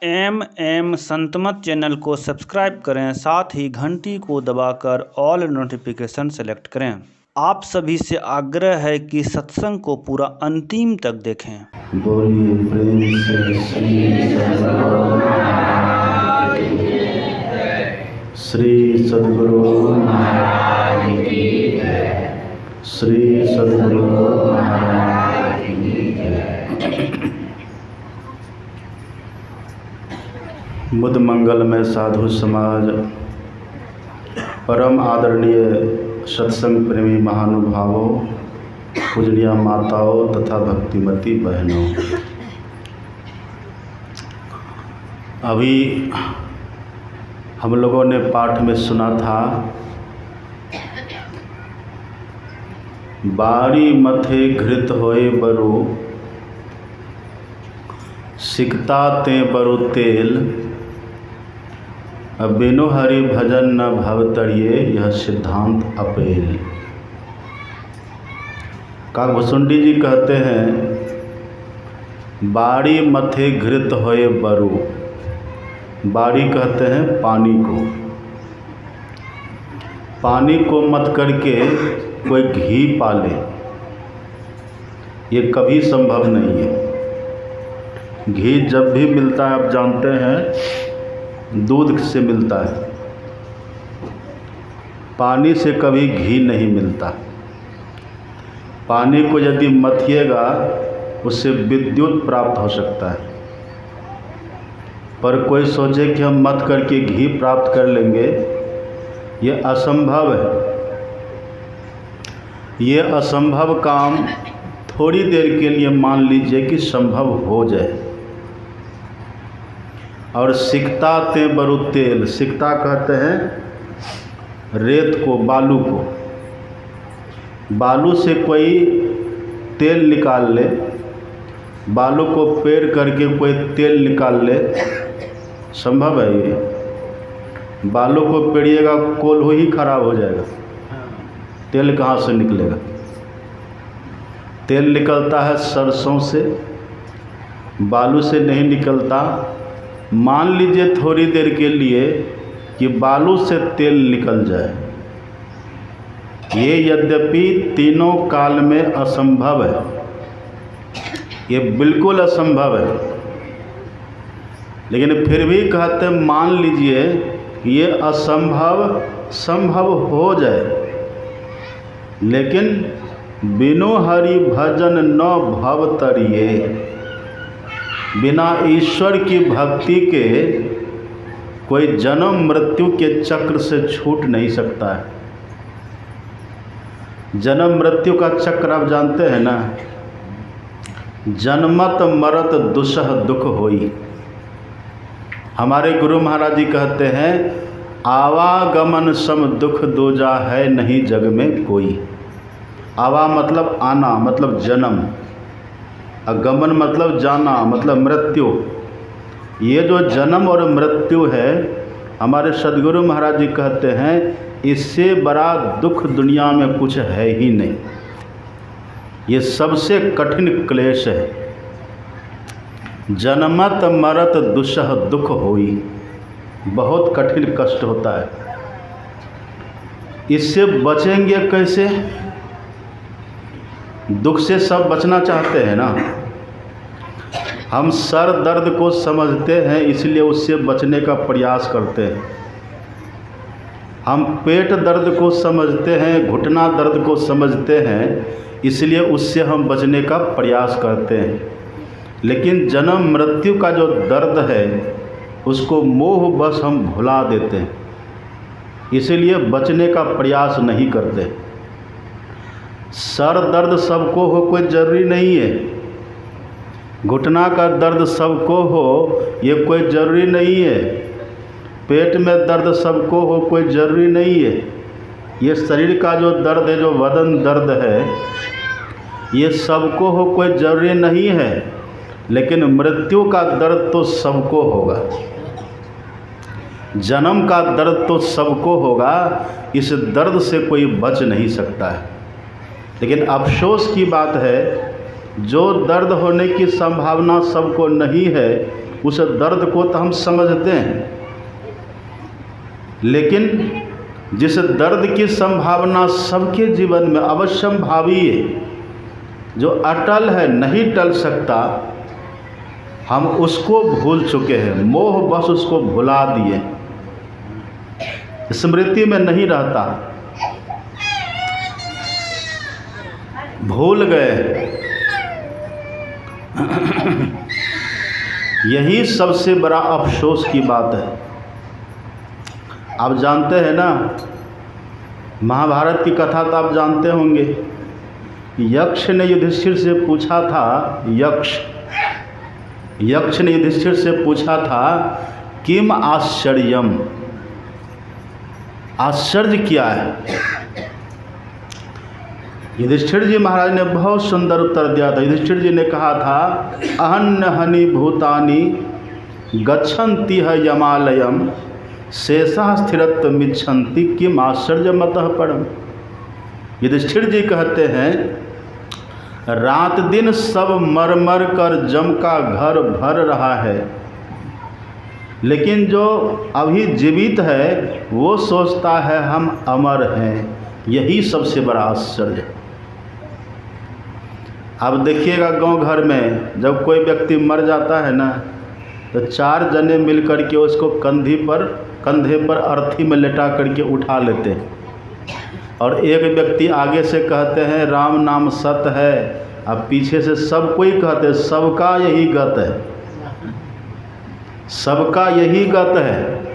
M Santmat channel को subscribe करें, साथ ही घंटी को दबाकर ऑल नोटिफिकेशन सेलेक्ट करें। आप सभी से आग्रह है कि सत्संग को पूरा अंतिम तक देखें। बोलिए प्रेम से श्री सद्गुरु महाराज की जय। श्री सद्गुरु महाराज की जय। बुद्ध मंगलमय साधु समाज, परम आदरणीय सत्संग प्रेमी महानुभावों, पूजनीय माताओं तथा भक्तिमती बहनों, अभी हम लोगों ने पाठ में सुना था, बारी मथे घृत होए बरु, सिकता ते बरु तेल, बिनु हरि भजन न भवतरिये, यह सिद्धांत अपेल। काकभुसुंडी जी कहते हैं, बारी मथे घृत होए बरु। बारी कहते हैं पानी को। पानी को मत करके कोई घी पाले, ये कभी संभव नहीं है। घी जब भी मिलता है, आप जानते हैं, दूध से मिलता है, पानी से कभी घी नहीं मिलता। पानी को यदि मथिएगा, उससे विद्युत प्राप्त हो सकता है, पर कोई सोचे कि हम मथ करके घी प्राप्त कर लेंगे, ये असंभव है। ये असंभव काम थोड़ी देर के लिए मान लीजिए कि संभव हो जाए। और सिकता ते बरु तेल, सिकता कहते हैं रेत को, बालू को। बालू से कोई तेल निकाल ले, बालू को पेड़ करके कोई तेल निकाल ले, संभव है ये? बालू को पेड़िएगा, कोल्हू ही खराब हो जाएगा, तेल कहाँ से निकलेगा? तेल निकलता है सरसों से, बालू से नहीं निकलता। मान लीजिए थोड़ी देर के लिए कि बालू से तेल निकल जाए, ये यद्यपि तीनों काल में असंभव है, ये बिल्कुल असंभव है, लेकिन फिर भी कहते हैं मान लीजिए कि ये असंभव संभव हो जाए, लेकिन बिनु हरि भजन न भवतरिये, बिना ईश्वर की भक्ति के कोई जन्म मृत्यु के चक्र से छूट नहीं सकता है। जन्म मृत्यु का चक्र आप जानते हैं ना, जन्मत मरत दुसह दुख होई। हमारे गुरु महाराज जी कहते हैं, आवागमन सम दुख दूजा है नहीं जग में कोई। आवा मतलब आना, मतलब जन्म, गमन मतलब जाना, मतलब मृत्यु। ये जो जन्म और मृत्यु है, हमारे सद्गुरु महाराज जी कहते हैं, इससे बड़ा दुख दुनिया में कुछ है ही नहीं। ये सबसे कठिन क्लेश है। जन्मत मरत दुसह दुख होई, बहुत कठिन कष्ट होता है। इससे बचेंगे कैसे? दुख से सब बचना चाहते हैं ना। हम सर दर्द को समझते हैं, इसलिए उससे बचने का प्रयास करते हैं। हम पेट दर्द को समझते हैं, घुटना दर्द को समझते हैं, इसलिए उससे हम बचने का प्रयास करते हैं। लेकिन जन्म मृत्यु का जो दर्द है, उसको मोह बस हम भुला देते हैं, इसलिए बचने का प्रयास नहीं करते। सर दर्द सबको हो कोई ज़रूरी नहीं है, घुटना का दर्द सबको हो ये कोई ज़रूरी नहीं है, पेट में दर्द सबको हो कोई ज़रूरी नहीं है। ये शरीर का जो दर्द है, जो बदन दर्द है, ये सबको हो कोई ज़रूरी नहीं है, लेकिन मृत्यु का दर्द तो सबको होगा, जन्म का दर्द तो सबको होगा। इस दर्द से कोई बच नहीं सकता है। लेकिन अफसोस की बात है, जो दर्द होने की संभावना सबको नहीं है, उस दर्द को तो हम समझते हैं, लेकिन जिस दर्द की संभावना सबके जीवन में अवश्यंभावी है, जो अटल है, नहीं टल सकता, हम उसको भूल चुके हैं, मोह बस उसको भुला दिए, स्मृति में नहीं रहता, भूल गए। यही सबसे बड़ा अफसोस की बात है। आप जानते हैं ना, महाभारत की कथा तो आप जानते होंगे। यक्ष ने युधिष्ठिर से पूछा था, यक्ष ने युधिष्ठिर से पूछा था, किम आश्चर्यम, आश्चर्य क्या है। युधिष्ठिर जी महाराज ने बहुत सुंदर उत्तर दिया था। युधिष्ठिर जी ने कहा था, अहन्य हनि भूतानि गच्छन्ति है यमालयम शेषा स्थिरत्व मिच्छन्ति किम आश्चर्यमतः परम। युधिष्ठिर जी कहते हैं, रात दिन सब मर मर कर जम का घर भर रहा है, लेकिन जो अभी जीवित है वो सोचता है हम अमर हैं। यही सबसे बड़ा आश्चर्य है। अब देखिएगा, गांव घर में जब कोई व्यक्ति मर जाता है ना, तो 4 जने मिल कर के उसको कंधे पर अर्थी में लेटा करके उठा लेते हैं, और एक व्यक्ति आगे से कहते हैं राम नाम सत्य है, अब पीछे से सब कोई कहते हैं सबका यही गत है, सबका यही गत है।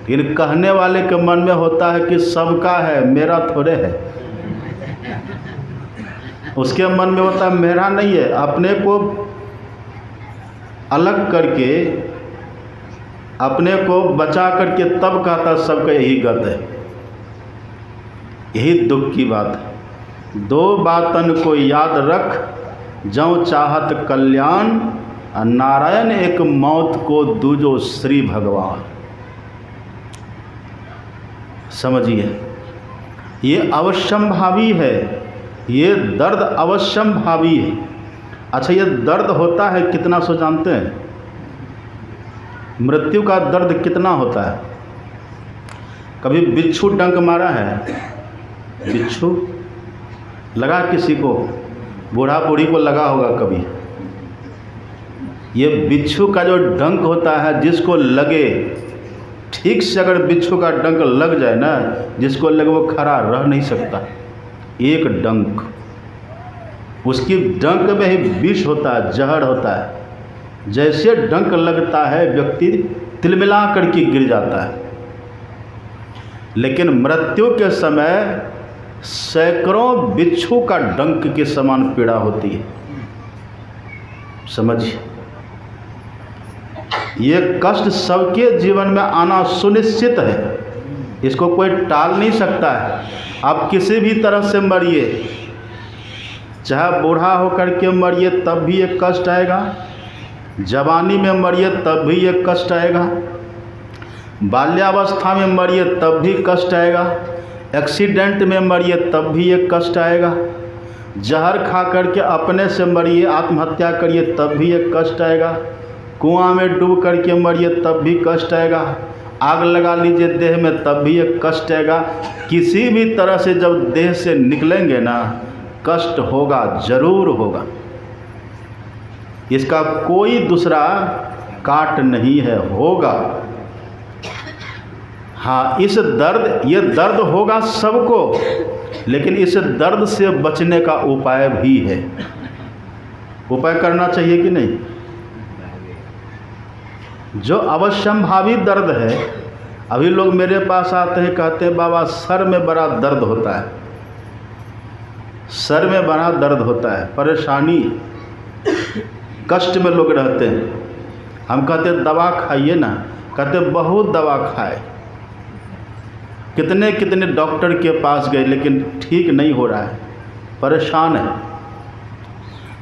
लेकिन कहने वाले के मन में होता है कि सबका है, मेरा थोड़े है। उसके मन में होता है मेरा नहीं है। अपने को अलग करके, अपने को बचा करके तब कहता सबका यही गत है। यही दुख की बात है। 2 बातन को याद रख, जौ चाहत कल्याण, नारायण एक मौत को दूजो श्री भगवान। समझिए, ये अवश्यंभावी है, ये दर्द अवश्यंभावी है। अच्छा, ये दर्द होता है कितना सो जानते हैं? मृत्यु का दर्द कितना होता है? कभी बिच्छू डंक मारा है? बिच्छू लगा किसी को, बूढ़ा बूढ़ी को लगा होगा कभी। ये बिच्छू का जो डंक होता है, जिसको लगे, ठीक से अगर बिच्छू का डंक लग जाए ना, जिसको लगे वो खड़ा रह नहीं सकता। एक डंक, उसकी डंक में ही विष होता है, जहर होता है। जैसे डंक लगता है व्यक्ति तिलमिला करके गिर जाता है। लेकिन मृत्यु के समय सैकड़ों बिच्छू का डंक के समान पीड़ा होती है। समझिए, ये कष्ट सबके जीवन में आना सुनिश्चित है, इसको कोई टाल नहीं सकता है। आप किसी भी तरह से मरिए, चाहे बूढ़ा होकर के मरिए तब भी ये कष्ट आएगा, जवानी में मरिए तब भी ये कष्ट आएगा, बाल्यावस्था में मरिए तब भी कष्ट आएगा, एक्सीडेंट में मरिए तब भी ये कष्ट आएगा, जहर खा करके अपने से मरिए, आत्महत्या करिए तब भी ये कष्ट आएगा, कुआं में डूब करके मरिए तब भी कष्ट आएगा, आग लगा लीजिए देह में तब भी ये कष्ट आएगा। किसी भी तरह से जब देह से निकलेंगे ना, कष्ट होगा, जरूर होगा। इसका कोई दूसरा काट नहीं है, होगा। हाँ, इस दर्द, ये दर्द होगा सबको, लेकिन इस दर्द से बचने का उपाय भी है। उपाय करना चाहिए कि नहीं? जो अवश्यंभावी दर्द है, अभी लोग मेरे पास आते हैं, कहते हैं बाबा सर में बड़ा दर्द होता है, सर में बड़ा दर्द होता है, परेशानी, कष्ट में लोग रहते हैं। हम कहते हैं दवा खाइए ना, कहते बहुत दवा खाए, कितने कितने डॉक्टर के पास गए लेकिन ठीक नहीं हो रहा है, परेशान है।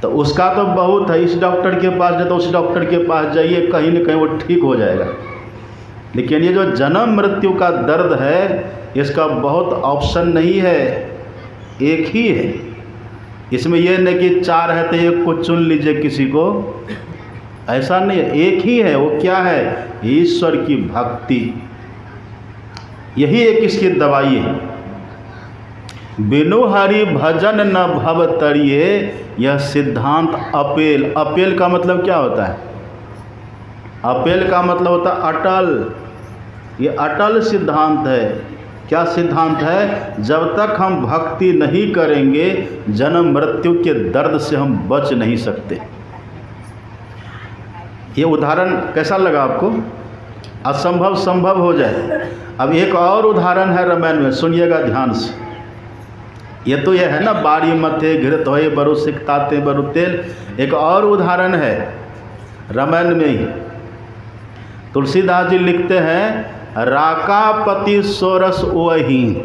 तो उसका तो बहुत है, इस डॉक्टर के पास जाए तो उस डॉक्टर के पास जाइए, कहीं न कहीं वो ठीक हो जाएगा। लेकिन ये जो जन्म मृत्यु का दर्द है, इसका बहुत ऑप्शन नहीं है, एक ही है। इसमें यह नहीं कि 4 है तो एक को चुन लीजिए किसी को, ऐसा नहीं है, एक ही है। वो क्या है? ईश्वर की भक्ति। यही एक इसकी दवाई है। बिनु हरि भजन न भव तरिए, यह सिद्धांत अपेल। अपेल का मतलब क्या होता है? अपेल का मतलब होता है अटल। ये अटल सिद्धांत है। क्या सिद्धांत है? जब तक हम भक्ति नहीं करेंगे, जन्म मृत्यु के दर्द से हम बच नहीं सकते। ये उदाहरण कैसा लगा आपको? असंभव संभव हो जाए। अब एक और उदाहरण है रामायण में, सुनिएगा ध्यान से। ये तो ये है ना, बारी मथे घृत होए बरु सिकताते बरु तेल। एक और उदाहरण है रामायण में ही। तुलसीदास जी लिखते हैं, राकापति सोरस ओहि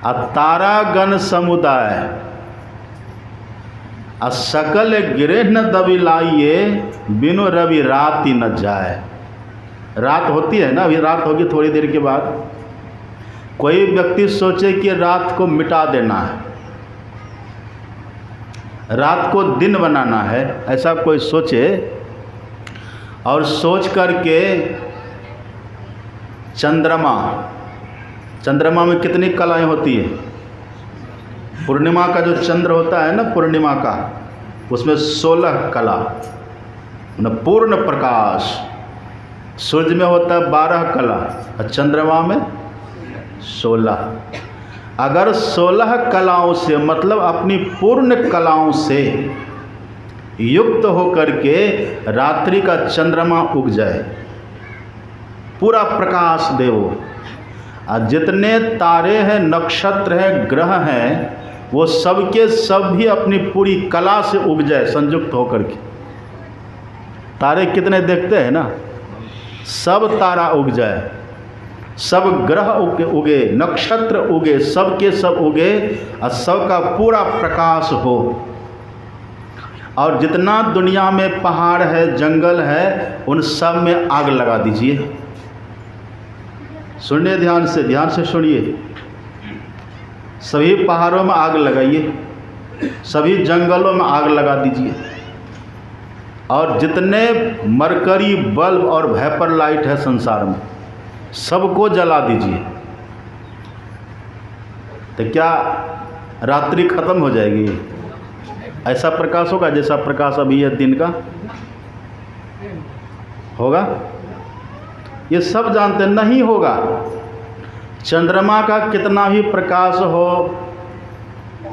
तारा गण समुदाय, सकल गिरे न दबिलाइए, बिनु रवि राति न जाए। रात होती है ना, अभी रात होगी थोड़ी देर के बाद। कोई व्यक्ति सोचे कि रात को मिटा देना है, रात को दिन बनाना है, ऐसा कोई सोचे और सोच करके चंद्रमा में कितनी कलाएं होती है? पूर्णिमा का जो चंद्र होता है ना, पूर्णिमा का, उसमें 16 कला, पूर्ण प्रकाश। सूर्य में होता है 12 कला और चंद्रमा में 16। अगर 16 कलाओं से, मतलब अपनी पूर्ण कलाओं से युक्त होकर के रात्रि का चंद्रमा उग जाए, पूरा प्रकाश दे वो, और जितने तारे हैं, नक्षत्र हैं, ग्रह हैं, वो सबके सब भी अपनी पूरी कला से उग जाए, संयुक्त होकर के। तारे कितने देखते हैं ना, सब तारा उग जाए, सब ग्रह उगे, नक्षत्र उगे, सबके सब उगे और सबका पूरा प्रकाश हो। और जितना दुनिया में पहाड़ है, जंगल है, उन सब में आग लगा दीजिए। सुनिए ध्यान से सुनिए। सभी पहाड़ों में आग लगाइए, सभी जंगलों में आग लगा दीजिए, और जितने मरकरी बल्ब और वेपर लाइट है संसार में, सबको जला दीजिए। तो क्या रात्रि खत्म हो जाएगी? ऐसा प्रकाश होगा जैसा प्रकाश अभी है दिन का? होगा? ये सब जानते नहीं होगा। चंद्रमा का कितना भी प्रकाश हो,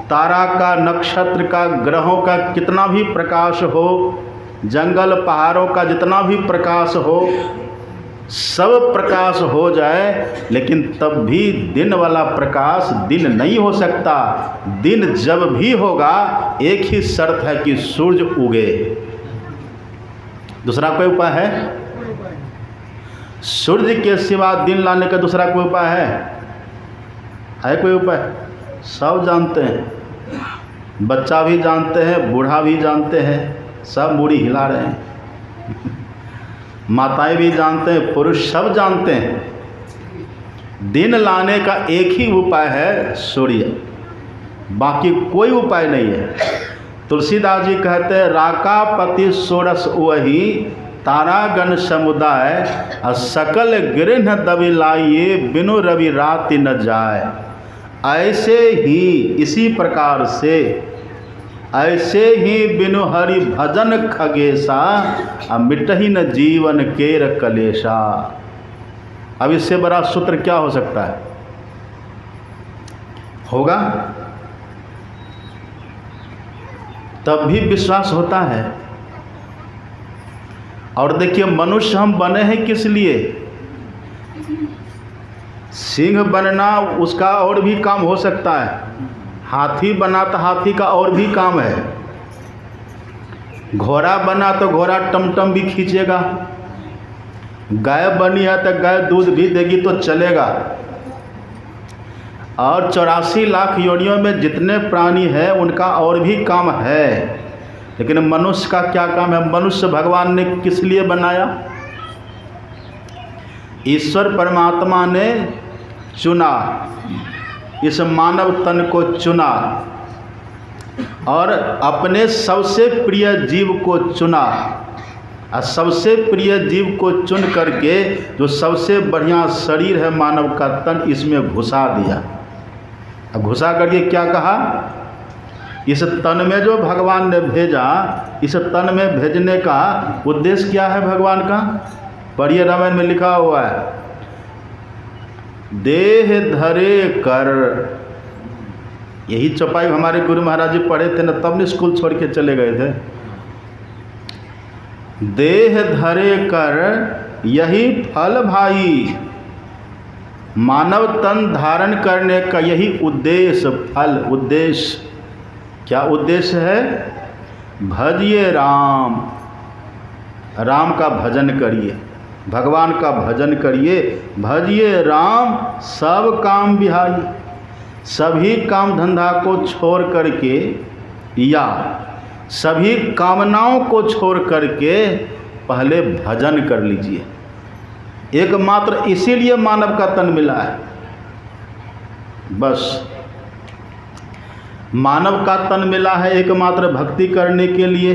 तारा का, नक्षत्र का, ग्रहों का कितना भी प्रकाश हो, जंगल पहाड़ों का जितना भी प्रकाश हो, सब प्रकाश हो जाए, लेकिन तब भी दिन वाला प्रकाश दिन नहीं हो सकता। दिन जब भी होगा, एक ही शर्त है कि सूरज उगे। दूसरा कोई उपाय है? सूर्य के सिवा दिन लाने का दूसरा कोई उपाय है कोई उपाय? सब जानते हैं, बच्चा भी जानते हैं, बूढ़ा भी जानते हैं, सब मूड़ी हिला रहे हैं। माताएं भी जानते हैं, पुरुष सब जानते हैं। दिन लाने का एक ही उपाय है, सूर्य, बाकी कोई उपाय नहीं है। तुलसीदास जी कहते हैं, राकापति सोरस वही, तारा गण समुदाय, सकल गिरह दबिलाइए, बिनु रवि राति न जाए। ऐसे ही, इसी प्रकार से, ऐसे ही बिनु हरि भजन खगेशा, मिटहि न जीवन केर कलेशा। अब इससे बड़ा सूत्र क्या हो सकता है? होगा? तब भी विश्वास होता है। और देखिए, मनुष्य हम बने हैं किस लिए? सिंह बनना उसका और भी काम हो सकता है, हाथी बना तो हाथी का और भी काम है, घोड़ा बना तो घोड़ा टमटम भी खींचेगा, गाय बनी है तो गाय दूध भी देगी तो चलेगा। और 84 लाख योनियों में जितने प्राणी हैं उनका और भी काम है, लेकिन मनुष्य का क्या काम है? मनुष्य भगवान ने किस लिए बनाया? ईश्वर परमात्मा ने चुना, इस मानव तन को चुना, और अपने सबसे प्रिय जीव को चुना, और सबसे प्रिय जीव को चुन करके जो सबसे बढ़िया शरीर है मानव का तन, इसमें घुसा दिया। अब घुसा करके क्या कहा, इस तन में जो भगवान ने भेजा, इस तन में भेजने का उद्देश्य क्या है भगवान का? पढ़िए, रामायण में लिखा हुआ है, देह धरे कर। यही चौपाई हमारे गुरु महाराज जी पढ़े थे ना, तब ने स्कूल छोड़ के चले गए थे। देह धरे कर यही फल भाई, मानव तन धारण करने का यही उद्देश्य, फल, उद्देश्य क्या उद्देश्य है? भजिए राम, राम का भजन करिए, भगवान का भजन करिए। भजिए राम सब काम बिहारी, सभी काम धंधा को छोड़ करके या सभी कामनाओं को छोड़ करके पहले भजन कर लीजिए। एकमात्र इसीलिए मानव का तन मिला है। बस मानव का तन मिला है एकमात्र भक्ति करने के लिए।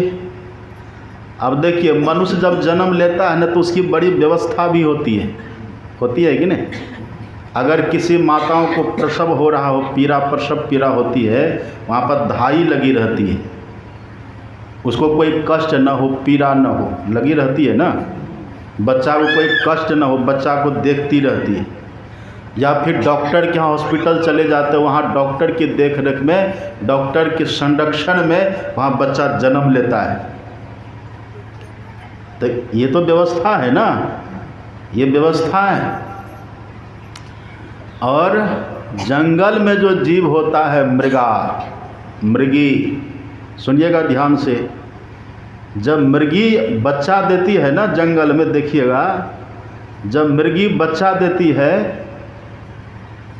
अब देखिए, मनुष्य जब जन्म लेता है ना तो उसकी बड़ी व्यवस्था भी होती है कि नहीं? अगर किसी माताओं को प्रसव हो रहा हो, प्रसव पीड़ा होती है, वहाँ पर धाई लगी रहती है, उसको कोई कष्ट न हो, पीड़ा न हो, लगी रहती है ना। बच्चा को कोई कष्ट न हो, बच्चा को देखती रहती है। या फिर डॉक्टर के यहाँ हॉस्पिटल चले जाते हैं, वहाँ डॉक्टर की देख रेख में, डॉक्टर के संरक्षण में वहाँ बच्चा जन्म लेता है। तो ये तो व्यवस्था है ना, ये व्यवस्था है। और जंगल में जो जीव होता है मृगी, सुनिएगा ध्यान से, जब मृगी बच्चा देती है ना जंगल में, देखिएगा जब मृगी बच्चा देती है,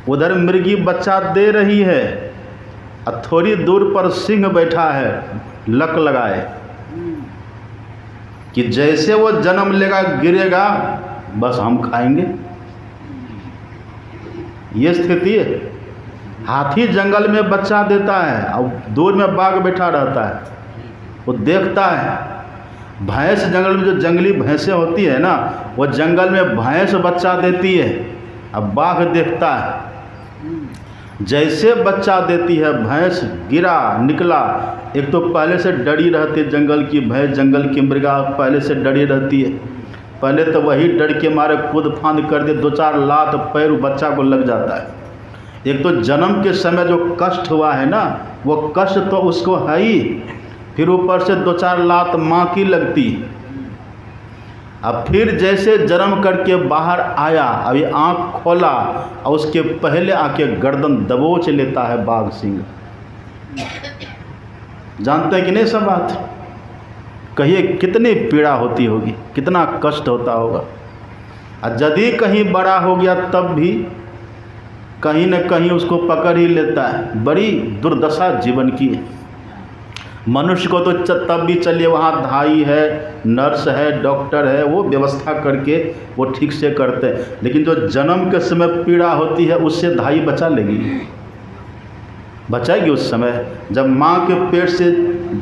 उधर मृगी बच्चा दे रही है और थोड़ी दूर पर सिंह बैठा है लक लगाए कि जैसे वो जन्म लेगा गिरेगा बस हम खाएंगे। ये स्थिति है। हाथी जंगल में बच्चा देता है और दूर में बाघ बैठा रहता है, वो देखता है। भैंस जंगल में, जो जंगली भैंसें होती है ना, वो जंगल में भैंस बच्चा देती है, अब बाघ देखता है। जैसे बच्चा देती है भैंस, गिरा निकला, एक तो पहले से डरी रहती है जंगल की भैंस, जंगल की मृगा पहले से डरी रहती है। पहले तो वही डर के मारे कूद फांद कर दे, 2-4 लात पैर बच्चा को लग जाता है। एक तो जन्म के समय जो कष्ट हुआ है ना, वो कष्ट तो उसको है ही, फिर ऊपर से 2-4 लात माँ की लगती। अब फिर जैसे जन्म करके बाहर आया, अभी आँख खोला और उसके पहले आके गर्दन दबोच लेता है बाघ सिंह। जानते हैं कि नहीं सब बात? कहिए कितनी पीड़ा होती होगी, कितना कष्ट होता होगा। और यदि कहीं बड़ा हो गया तब भी कहीं न कहीं उसको पकड़ ही लेता है। बड़ी दुर्दशा जीवन की है। मनुष्य को तो तब भी चलिए वहाँ धाई है, नर्स है, डॉक्टर है, वो व्यवस्था करके वो ठीक से करते हैं। लेकिन जो जन्म के समय पीड़ा होती है उससे धाई बचा लेगी, बचाएगी। उस समय जब माँ के पेट से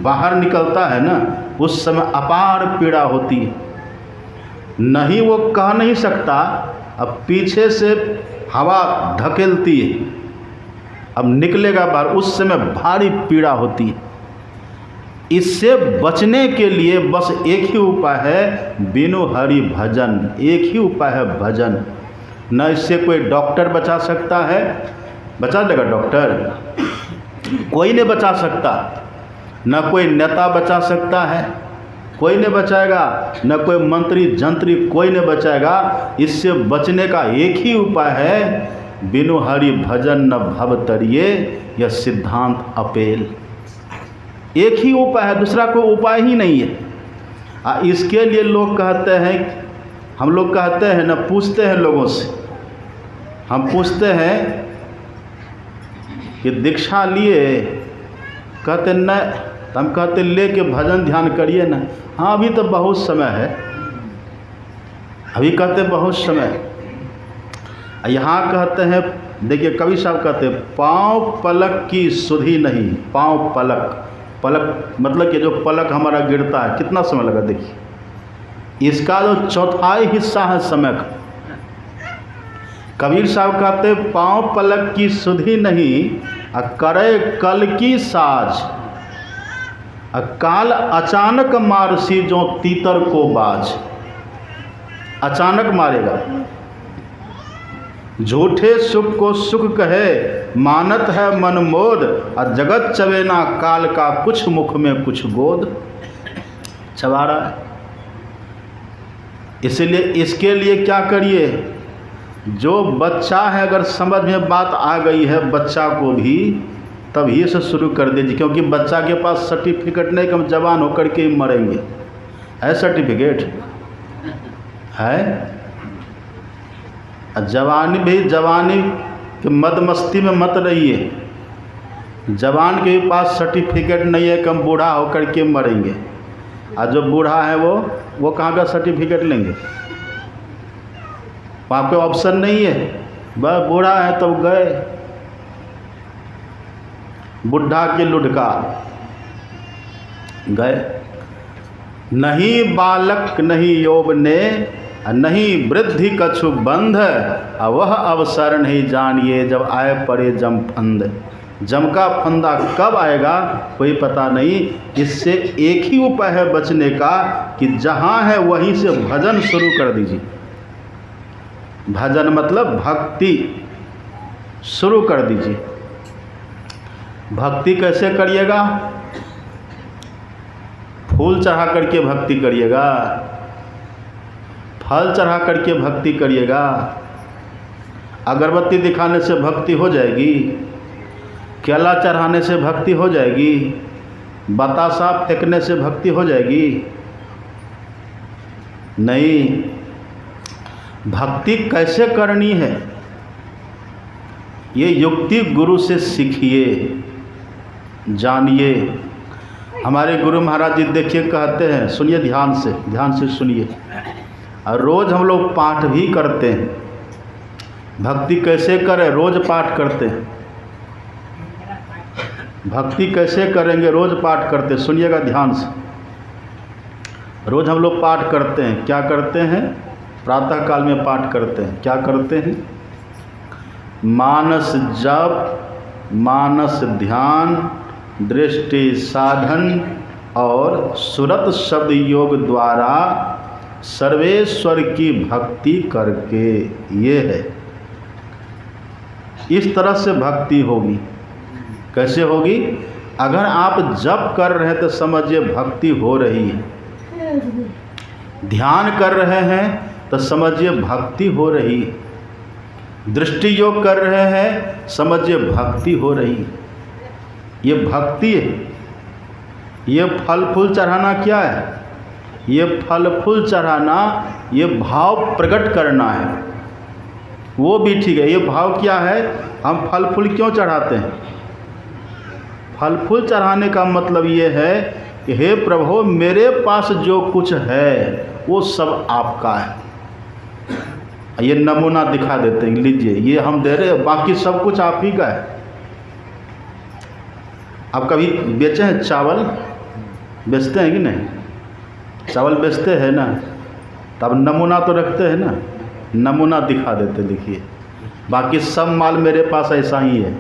बाहर निकलता है ना, उस समय अपार पीड़ा होती है, नहीं वो कह नहीं सकता। अब पीछे से हवा धकेलती है, अब निकलेगा बाहर, उस समय भारी पीड़ा होती है। इससे बचने के लिए बस एक ही उपाय है, बिनु हरि भजन। एक ही उपाय है भजन। न इससे कोई डॉक्टर बचा सकता है, बचा देगा डॉक्टर? कोई नहीं बचा सकता। न कोई नेता बचा सकता है, कोई नहीं बचाएगा। न कोई मंत्री जंत्री, कोई नहीं बचाएगा। इससे बचने का एक ही उपाय है, बिनु हरि भजन न भव तरिए, यह सिद्धांत अपेल। एक ही उपाय है, दूसरा कोई उपाय ही नहीं है। इसके लिए लोग कहते हैं, हम लोग कहते हैं ना, पूछते हैं लोगों से, हम पूछते हैं कि दीक्षा लिए? कहते न, हम कहते ले के भजन ध्यान करिए ना। हाँ अभी तो बहुत समय है, अभी कहते बहुत समय। यहाँ कहते हैं देखिए कवि साहब कहते हैं पाँव पलक की सुधि नहीं, पाँव पलक, पलक मतलब कि जो पलक हमारा गिरता है कितना समय लगा, देखिए इसका जो चौथाई हिस्सा है समय का। कबीर साहब कहते पाँव पलक की सुधि नहीं, करे कल की साज, काल अचानक मारसी जो तीतर को बाज, अचानक मारेगा। झूठे सुख को सुख कहे मानत है मन मोद, और जगत चवेना काल का कुछ मुख में कुछ गोद, चबा रहा है। इसलिए इसके लिए क्या करिए, जो बच्चा है अगर समझ में बात आ गई है बच्चा को भी तभी से शुरू कर दीजिए, क्योंकि बच्चा के पास सर्टिफिकेट नहीं कि हम जवान होकर के ही मरेंगे, है सर्टिफिकेट है। जवानी भी, जवानी के मद मस्ती में मत रहिए, जवान के भी पास सर्टिफिकेट नहीं है कि हम बूढ़ा होकर के मरेंगे, और जो बूढ़ा है वो कहाँ का सर्टिफिकेट लेंगे, वहाँ पे ऑप्शन नहीं है, बस बूढ़ा है तब गए, बुढ़ा के लुढ़का गए। नहीं बालक नहीं यौवने, नहीं वृद्धि कछु बंध, वह अवसर नहीं जानिए जब आए पड़े जम फंद। जम का फंदा कब आएगा कोई पता नहीं। इससे एक ही उपाय है बचने का कि जहाँ है वहीं से भजन शुरू कर दीजिए। भजन मतलब भक्ति शुरू कर दीजिए। भक्ति कैसे करिएगा? फूल चढ़ा करके भक्ति करिएगा, फल चढ़ा करके भक्ति करिएगा, अगरबत्ती दिखाने से भक्ति हो जाएगी, केला चढ़ाने से भक्ति हो जाएगी, बतासा फेंकने से भक्ति हो जाएगी? नहीं। भक्ति कैसे करनी है ये युक्ति गुरु से सीखिए, जानिए। हमारे गुरु महाराज जी देखिए कहते हैं, सुनिए ध्यान से सुनिए। और रोज़ हम लोग पाठ भी करते हैं। भक्ति कैसे करें? रोज़ पाठ करते हैं। भक्ति कैसे करेंगे? रोज़ पाठ करते हैं। सुनिएगा ध्यान से। रोज़ हम लोग पाठ करते हैं। क्या करते हैं? प्रातः काल में पाठ करते हैं। क्या करते हैं? मानस जप, मानस ध्यान, दृष्टि साधन और सुरत शब्द योग द्वारा सर्वेश्वर की भक्ति करके, ये है। इस तरह से भक्ति होगी। कैसे होगी? अगर आप जप कर रहे हैं तो समझिए भक्ति हो रही है। ध्यान कर रहे हैं तो समझिए भक्ति हो रही है। दृष्टि योग कर रहे हैं, समझिए भक्ति हो रही है। ये भक्ति है। ये फल फूल चढ़ाना क्या है? ये फल फूल चढ़ाना, ये भाव प्रकट करना है, वो भी ठीक है। ये भाव क्या है? हम फल फूल क्यों चढ़ाते हैं? फल फूल चढ़ाने का मतलब ये है कि हे प्रभु, मेरे पास जो कुछ है वो सब आपका है। ये नमूना दिखा देते हैं, लीजिए ये हम दे रहे हैं, बाकी सब कुछ आप ही का है। आप कभी बेचे हैं चावल? बेचते हैं कि नहीं? चावल बेचते हैं ना, तब नमूना तो रखते हैं ना, नमूना दिखा देते, देखिए बाकी सब माल मेरे पास ऐसा ही है,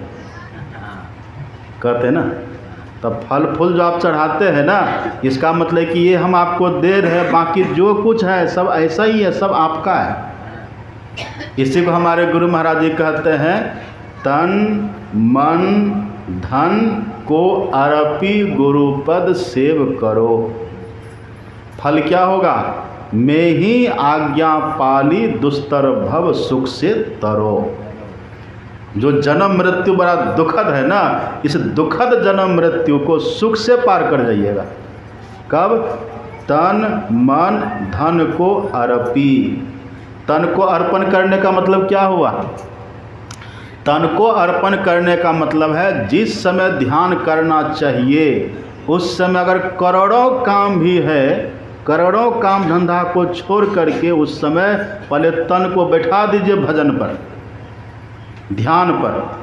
कहते हैं ना। तब फल फूल जो आप चढ़ाते हैं ना, इसका मतलब कि ये हम आपको दे रहे हैं, बाकी जो कुछ है सब ऐसा ही है, सब आपका है। इसी को हमारे गुरु महाराज जी कहते हैं, तन मन धन को अर्पी गुरुपद सेव करो। फल क्या होगा? मैं ही आज्ञा पाली दुस्तर भव सुख से तरो। जो जन्म मृत्यु बड़ा दुखद है ना, इस दुखद जन्म मृत्यु को सुख से पार कर जाइएगा। कब? तन मन धन को अर्पी। तन को अर्पण करने का मतलब क्या हुआ? तन को अर्पण करने का मतलब है जिस समय ध्यान करना चाहिए उस समय अगर करोड़ों काम भी है, करोड़ों काम धंधा को छोड़ करके उस समय पहले तन को बैठा दीजिए भजन पर। ध्यान पर।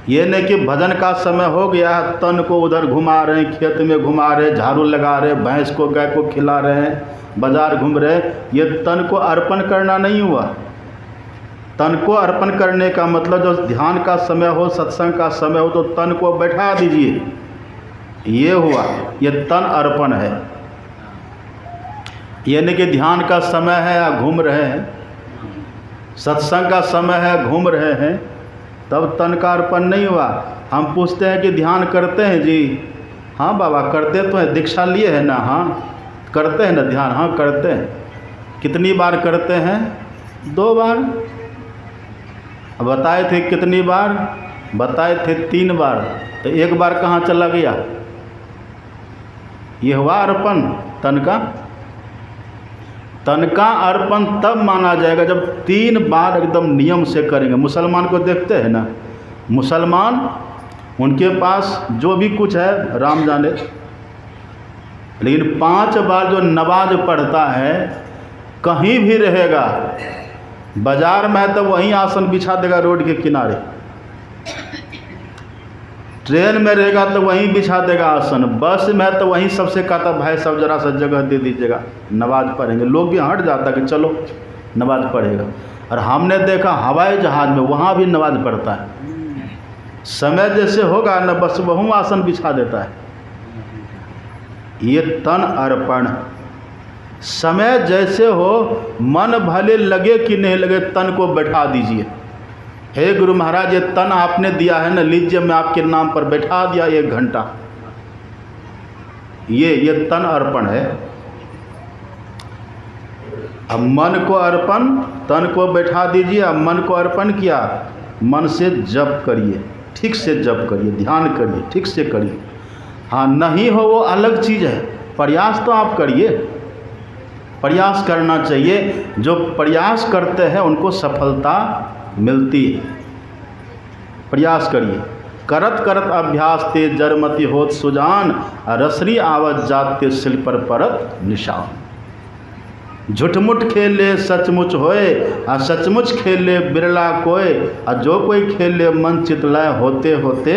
ये नहीं कि भजन का समय हो गया, तन को उधर घुमा रहे हैं, खेत में घुमा रहे, झाड़ू लगा रहे, भैंस को गाय को खिला रहे हैं, बाजार घूम रहे। ये तन को अर्पण करना नहीं हुआ। तन को अर्पण करने का मतलब जो ध्यान का समय हो, सत्संग का समय हो, तो तन को बैठा दीजिए, ये हुआ, ये तन अर्पण है। ये नहीं कि ध्यान का समय है या घूम रहे हैं, सत्संग का समय है घूम रहे हैं, तब तन का अर्पण नहीं हुआ। हम पूछते हैं कि ध्यान करते हैं जी? हाँ बाबा करते तो हैं, दीक्षा लिए है ना? हाँ करते हैं ना ध्यान? हाँ करते हैं। कितनी बार करते हैं? 2 बार। बताए थे कितनी बार? बताए थे 3 बार। तो 1 बार कहाँ चला गया? ये हुआ अर्पण तन का। तन का अर्पण तब माना जाएगा जब 3 बार एकदम नियम से करेंगे। मुसलमान को देखते हैं ना, मुसलमान उनके पास जो भी कुछ है राम जाने, लेकिन 5 बार जो नमाज पढ़ता है, कहीं भी रहेगा, बाजार में है तो वहीं आसन बिछा देगा रोड के किनारे, ट्रेन में रहेगा तो वहीं बिछा देगा आसन, बस में है तो वहीं सबसे कहता भाई सब जरा सा जगह दे दीजिएगा, नमाज पढ़ेंगे। लोग भी हट जाता कि चलो नमाज पढ़ेगा। और हमने देखा हवाई जहाज़ में वहाँ भी नमाज पढ़ता है। समय जैसे होगा न बस वहीं आसन बिछा देता है। ये तन अर्पण। समय जैसे हो, मन भले लगे कि नहीं लगे, तन को बैठा दीजिए। हे गुरु महाराज, ये तन आपने दिया है ना, लीजिए मैं आपके नाम पर बैठा दिया 1 घंटा। ये तन अर्पण है। अब मन को अर्पण, तन को बैठा दीजिए। अब मन को अर्पण किया, मन से जप करिए, ठीक से जप करिए, ध्यान करिए, ठीक से करिए। हाँ नहीं हो वो अलग चीज़ है, प्रयास तो आप करिए, प्रयास करना चाहिए। जो प्रयास करते हैं उनको सफलता मिलती है। प्रयास करिए। करत करत अभ्यास ते जरमति होत सुजान, रसरी आवत जाते सिल पर परत निशान। झूठमुठ खेले सचमुच होए, आ सचमुच खेले बिरला कोय, आ जो कोई खेले मन चितलाय, होते होते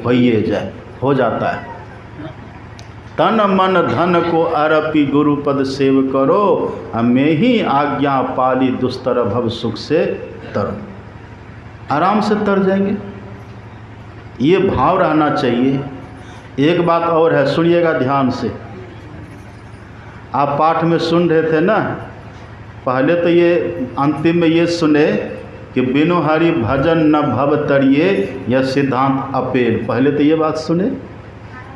होइए जाए, हो जाता है। तन मन धन को अर्पि गुरुपद सेव करो, मैं ही आज्ञा पाली दुस्तर भव सुख से तरो। आराम से तर जाएंगे। ये भाव रहना चाहिए। एक बात और है, सुनिएगा ध्यान से। आप पाठ में सुन रहे थे ना, पहले तो ये अंतिम में ये सुने कि बिनु हरि भजन न भव तरिए, यह सिद्धांत अपेल। पहले तो ये बात सुने।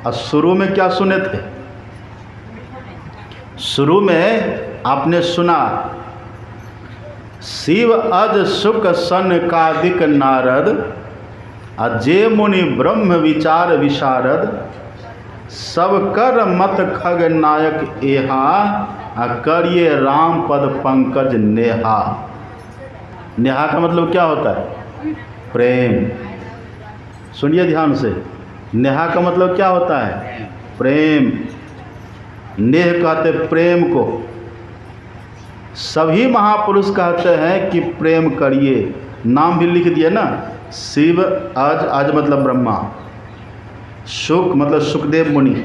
और शुरू में क्या सुने थे? शुरू में आपने सुना शिव अज सुख सनकादिक नारद, अजय मुनि ब्रह्म विचार विशारद, सब कर मत खग नायक एहा, करिए राम पद पंकज नेहा। नेहा का मतलब क्या होता है? प्रेम। सुनिए ध्यान से। नेहा का मतलब क्या होता है? प्रेम। नेह कहते प्रेम को। सभी महापुरुष कहते हैं कि प्रेम करिए। नाम भी लिख दिए ना, शिव अज, अज मतलब ब्रह्मा, शुक मतलब सुखदेव मुनि,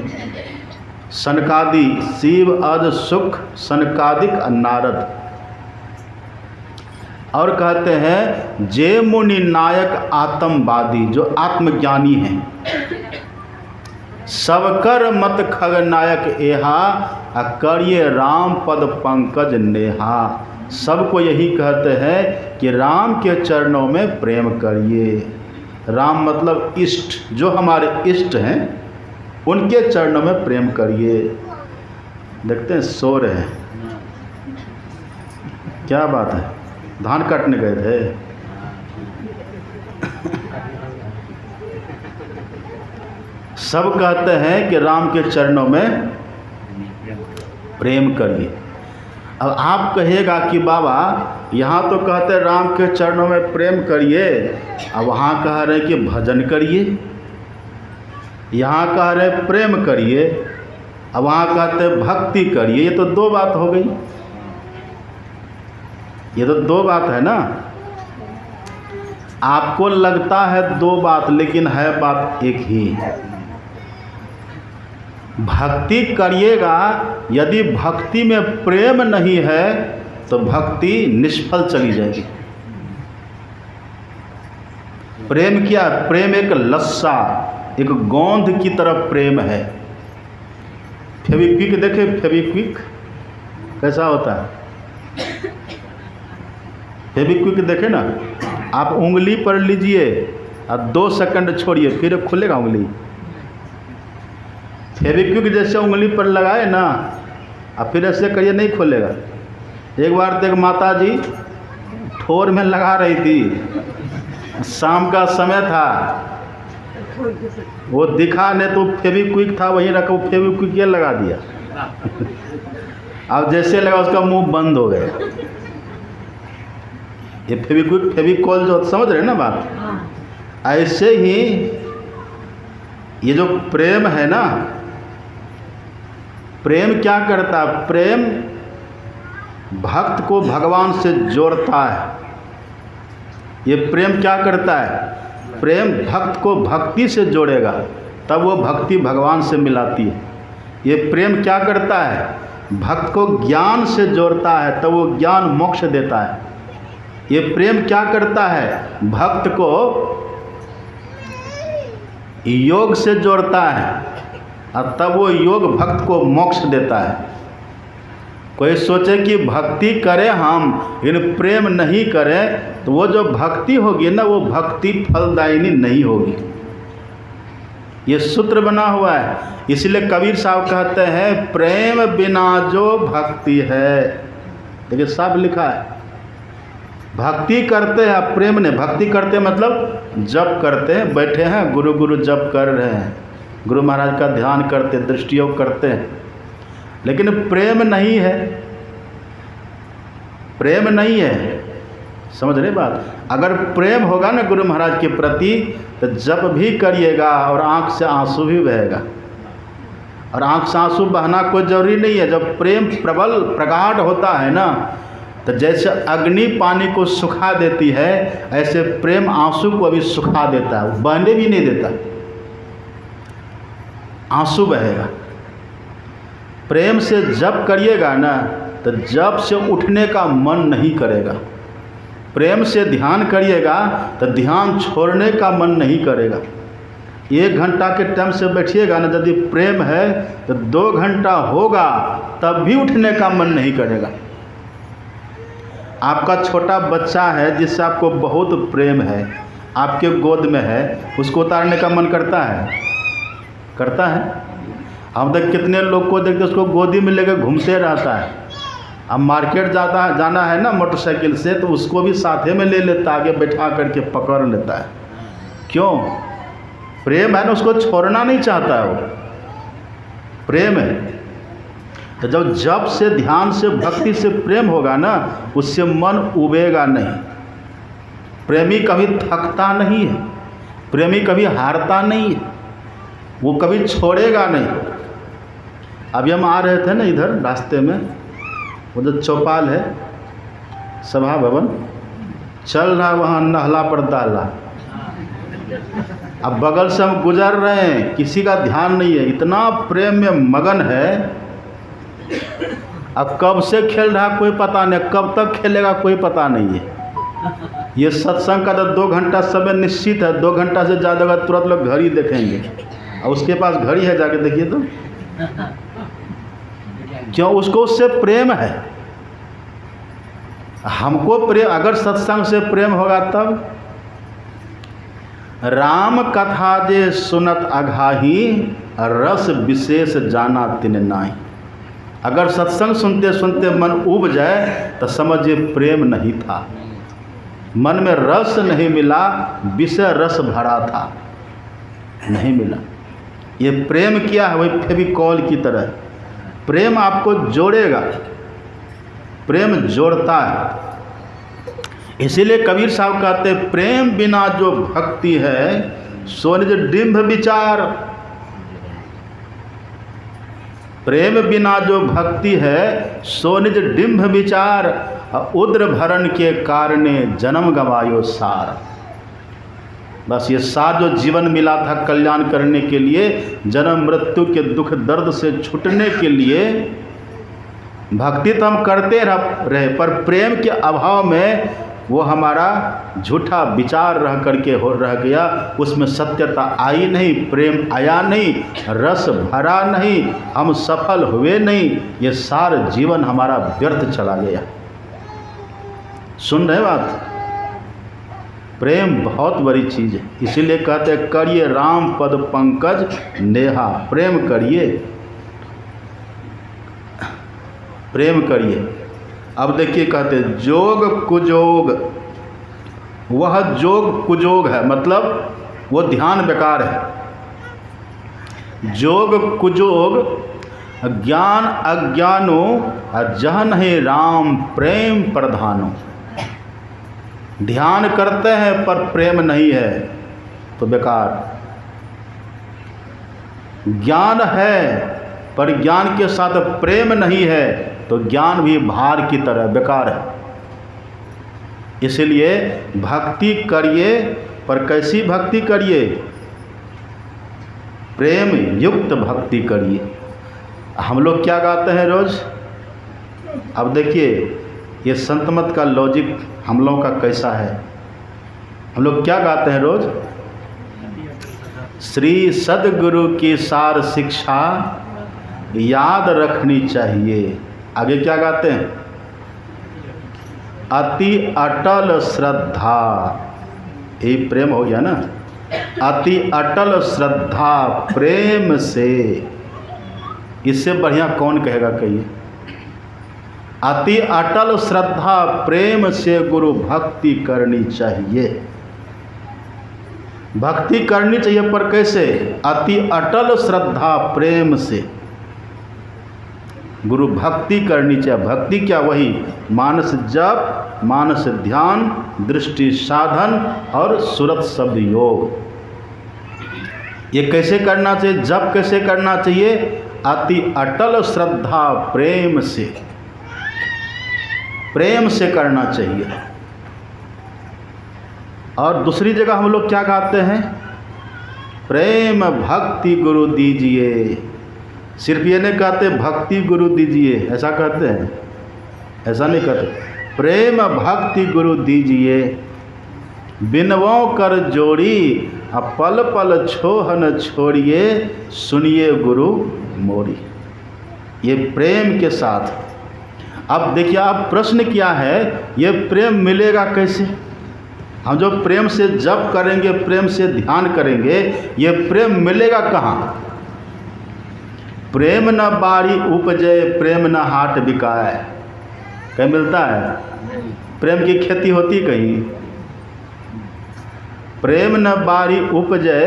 सनकादि, शिव अज सुख सनकादिक नारद। और कहते हैं जे मुनि नायक आत्मवादी, जो आत्मज्ञानी हैं। सबकर मत खग नायक एहा, करिए राम पद पंकज नेहा। सबको यही कहते हैं कि राम के चरणों में प्रेम करिए। राम मतलब इष्ट, जो हमारे इष्ट हैं उनके चरणों में प्रेम करिए। देखते हैं सो रहे हैं, क्या बात है? धान काटने गए थे? सब कहते हैं कि राम के चरणों में प्रेम करिए। अब आप कहिएगा कि बाबा यहाँ तो कहते हैं राम के चरणों में प्रेम करिए, अब वहाँ कह रहे हैं कि भजन करिए। यहाँ कह रहे हैं प्रेम करिए, अब वहाँ कहते हैं भक्ति करिए। ये तो 2 बात हो गई। ये तो 2 बात है ना। आपको लगता है दो बात, लेकिन है बात एक ही। भक्ति करिएगा, यदि भक्ति में प्रेम नहीं है तो भक्ति निष्फल चली जाएगी। प्रेम क्या? प्रेम एक लस्सा, एक गोंद की तरफ प्रेम है। फेविक्विक देखे, फेविक्विक कैसा होता है? फेविक्विक देखे ना, आप उंगली पर लीजिए और 2 सेकंड छोड़िए, फिर खुलेगा उंगली। फेविक्विक जैसे उंगली पर लगाए ना, और फिर ऐसे करिए, नहीं खोलेगा। एक बार तो एक माता जी ठोर में लगा रही थी, शाम का समय था, वो दिखा नहीं तो फेविक्विक था वहीं रखा, वो फेविक्विक ये लगा दिया। अब जैसे लगा उसका मुंह बंद हो गया। ये फेविक्विक फेविकॉल जो समझ रहे हैं ना बात, ऐसे ही ये जो प्रेम है ना, प्रेम क्या करता है? प्रेम भक्त को भगवान से जोड़ता है। ये प्रेम क्या करता है? प्रेम भक्त को भक्ति से जोड़ेगा, तब वो भक्ति भगवान से मिलाती है। ये प्रेम क्या करता है? भक्त को ज्ञान से जोड़ता है, तब वो ज्ञान मोक्ष देता है। ये प्रेम क्या करता है? भक्त को योग से जोड़ता है, और तब वो योग भक्त को मोक्ष देता है। कोई सोचे कि भक्ति करें हम, लेकिन प्रेम नहीं करें, तो वो जो भक्ति होगी ना, वो भक्ति फलदायिनी नहीं होगी। ये सूत्र बना हुआ है। इसलिए कबीर साहब कहते हैं, प्रेम बिना जो भक्ति है। देखिए सब लिखा है, भक्ति करते हैं, प्रेम ने भक्ति करते मतलब जप करते हैं, बैठे हैं गुरु गुरु जप कर रहे हैं, गुरु महाराज का ध्यान करते, दृष्टि योग करते हैं, लेकिन प्रेम नहीं है। प्रेम नहीं है, समझ रहे बात? अगर प्रेम होगा ना गुरु महाराज के प्रति, तो जप भी करिएगा और आंख से आंसू भी बहेगा। और आंख से आंसू बहना कोई जरूरी नहीं है। जब प्रेम प्रबल प्रगाढ़ होता है ना, तो जैसे अग्नि पानी को सुखा देती है, ऐसे प्रेम आंसू को भी सुखा देता है, बहने भी नहीं देता, आंसू बहेगा। प्रेम से जप करिएगा ना, तो जप से उठने का मन नहीं करेगा। प्रेम से ध्यान करिएगा तो ध्यान छोड़ने का मन नहीं करेगा। 1 घंटा के टाइम से बैठिएगा ना, यदि प्रेम है तो 2 घंटा होगा, तब भी उठने का मन नहीं करेगा। आपका छोटा बच्चा है जिससे आपको बहुत प्रेम है, आपके गोद में है, उसको उतारने का मन करता है? करता है? हम तक कितने लोग को देखते उसको गोदी में लेकर घूमते रहता है। अब मार्केट जाना है ना मोटरसाइकिल से, तो उसको भी साथे में ले लेता है, आगे बैठा करके पकड़ लेता है। क्यों? प्रेम है ना, उसको छोड़ना नहीं चाहता है, वो प्रेम है। तो जब जप से, ध्यान से, भक्ति से प्रेम होगा ना, उससे मन उबेगा नहीं। प्रेमी कभी थकता नहीं है, प्रेमी कभी हारता नहीं है, वो कभी छोड़ेगा नहीं। अभी हम आ रहे थे ना इधर रास्ते में, वो जो चौपाल है सभा भवन, चल रहा वहाँ नहला पर दाला। अब बगल से हम गुजर रहे हैं, किसी का ध्यान नहीं है, इतना प्रेम में मगन है। अब कब से खेल रहा कोई पता नहीं, कब तक खेलेगा कोई पता नहीं है। ये सत्संग का तो 2 घंटा समय निश्चित है, 2 घंटा से ज़्यादा होगा तुरंत लोग घड़ी देखेंगे, और उसके पास घड़ी है, जाके देखिए तो। क्यों? उसको उससे प्रेम है। हमको प्रेम, अगर सत्संग से प्रेम होगा तब। राम कथा जे सुनत अघाही, रस विशेष जाना तिन नाही। अगर सत्संग सुनते सुनते मन उब जाए तो समझिए प्रेम नहीं था, मन में रस नहीं मिला, विषय रस भरा था, नहीं मिला। ये प्रेम क्या है? वही फेविकॉल की तरह, प्रेम आपको जोड़ेगा, प्रेम जोड़ता है। इसीलिए कबीर साहब कहते हैं, प्रेम बिना जो भक्ति है सो निज डिंभ विचार। प्रेम बिना जो भक्ति है सो निज डिंभ विचार, उद्र भरण के कारणे जन्म गवायो सार। बस ये साथ जो जीवन मिला था कल्याण करने के लिए, जन्म मृत्यु के दुख दर्द से छूटने के लिए, भक्ति तो हम करते रहे, पर प्रेम के अभाव में वो हमारा झूठा विचार रह करके रह गया, उसमें सत्यता आई नहीं, प्रेम आया नहीं, रस भरा नहीं, हम सफल हुए नहीं, ये सारा जीवन हमारा व्यर्थ चला गया। सुन रहे बात? प्रेम बहुत बड़ी चीज़ है, इसीलिए कहते हैं करिए राम पद पंकज नेहा। प्रेम करिए, प्रेम करिए। अब देखिए कहते हैं जोग कुजोग, वह जोग कुजोग है, मतलब वो ध्यान बेकार है। जोग कुजोग ज्ञान अज्ञानो जहन है राम प्रेम प्रधानो। ध्यान करते हैं पर प्रेम नहीं है तो बेकार। ज्ञान है पर ज्ञान के साथ प्रेम नहीं है तो ज्ञान भी भार की तरह बेकार है। इसलिए भक्ति करिए, पर कैसी भक्ति करिए? प्रेम युक्त भक्ति करिए। हम लोग क्या गाते हैं रोज? अब देखिए ये संत मत का लॉजिक हम लोगों का कैसा है। हम लोग क्या गाते हैं रोज? श्री सद्गुरु की सार शिक्षा याद रखनी चाहिए। आगे क्या गाते हैं? अति अटल श्रद्धा, ये प्रेम हो गया ना। अति अटल श्रद्धा प्रेम से, इससे बढ़िया कौन कहेगा? कहिए। अति अटल श्रद्धा प्रेम से गुरु भक्ति करनी चाहिए। भक्ति करनी चाहिए पर कैसे? अति अटल श्रद्धा प्रेम से गुरु भक्ति करनी चाहिए। भक्ति क्या? वही मानस जप, मानस ध्यान, दृष्टि साधन और सुरत शब्द योग। ये कैसे करना चाहिए? जप कैसे करना चाहिए? अति अटल श्रद्धा प्रेम से, प्रेम से करना चाहिए। और दूसरी जगह हम लोग क्या गाते हैं? प्रेम भक्ति गुरु दीजिए। सिर्फ ये नहीं कहते भक्ति गुरु दीजिए, ऐसा कहते हैं? ऐसा नहीं कहते। प्रेम भक्ति गुरु दीजिए, बिनवों कर जोड़ी, पल पल छोहन छोड़िए, सुनिए गुरु मोरी। ये प्रेम के साथ। अब देखिए, अब प्रश्न क्या है? ये प्रेम मिलेगा कैसे? हम जो प्रेम से जप करेंगे, प्रेम से ध्यान करेंगे, ये प्रेम मिलेगा कहाँ? प्रेम न बारी उपजे, प्रेम न हाट बिकाए। कहीं मिलता है? प्रेम की खेती होती कहीं? प्रेम न बारी उपजे,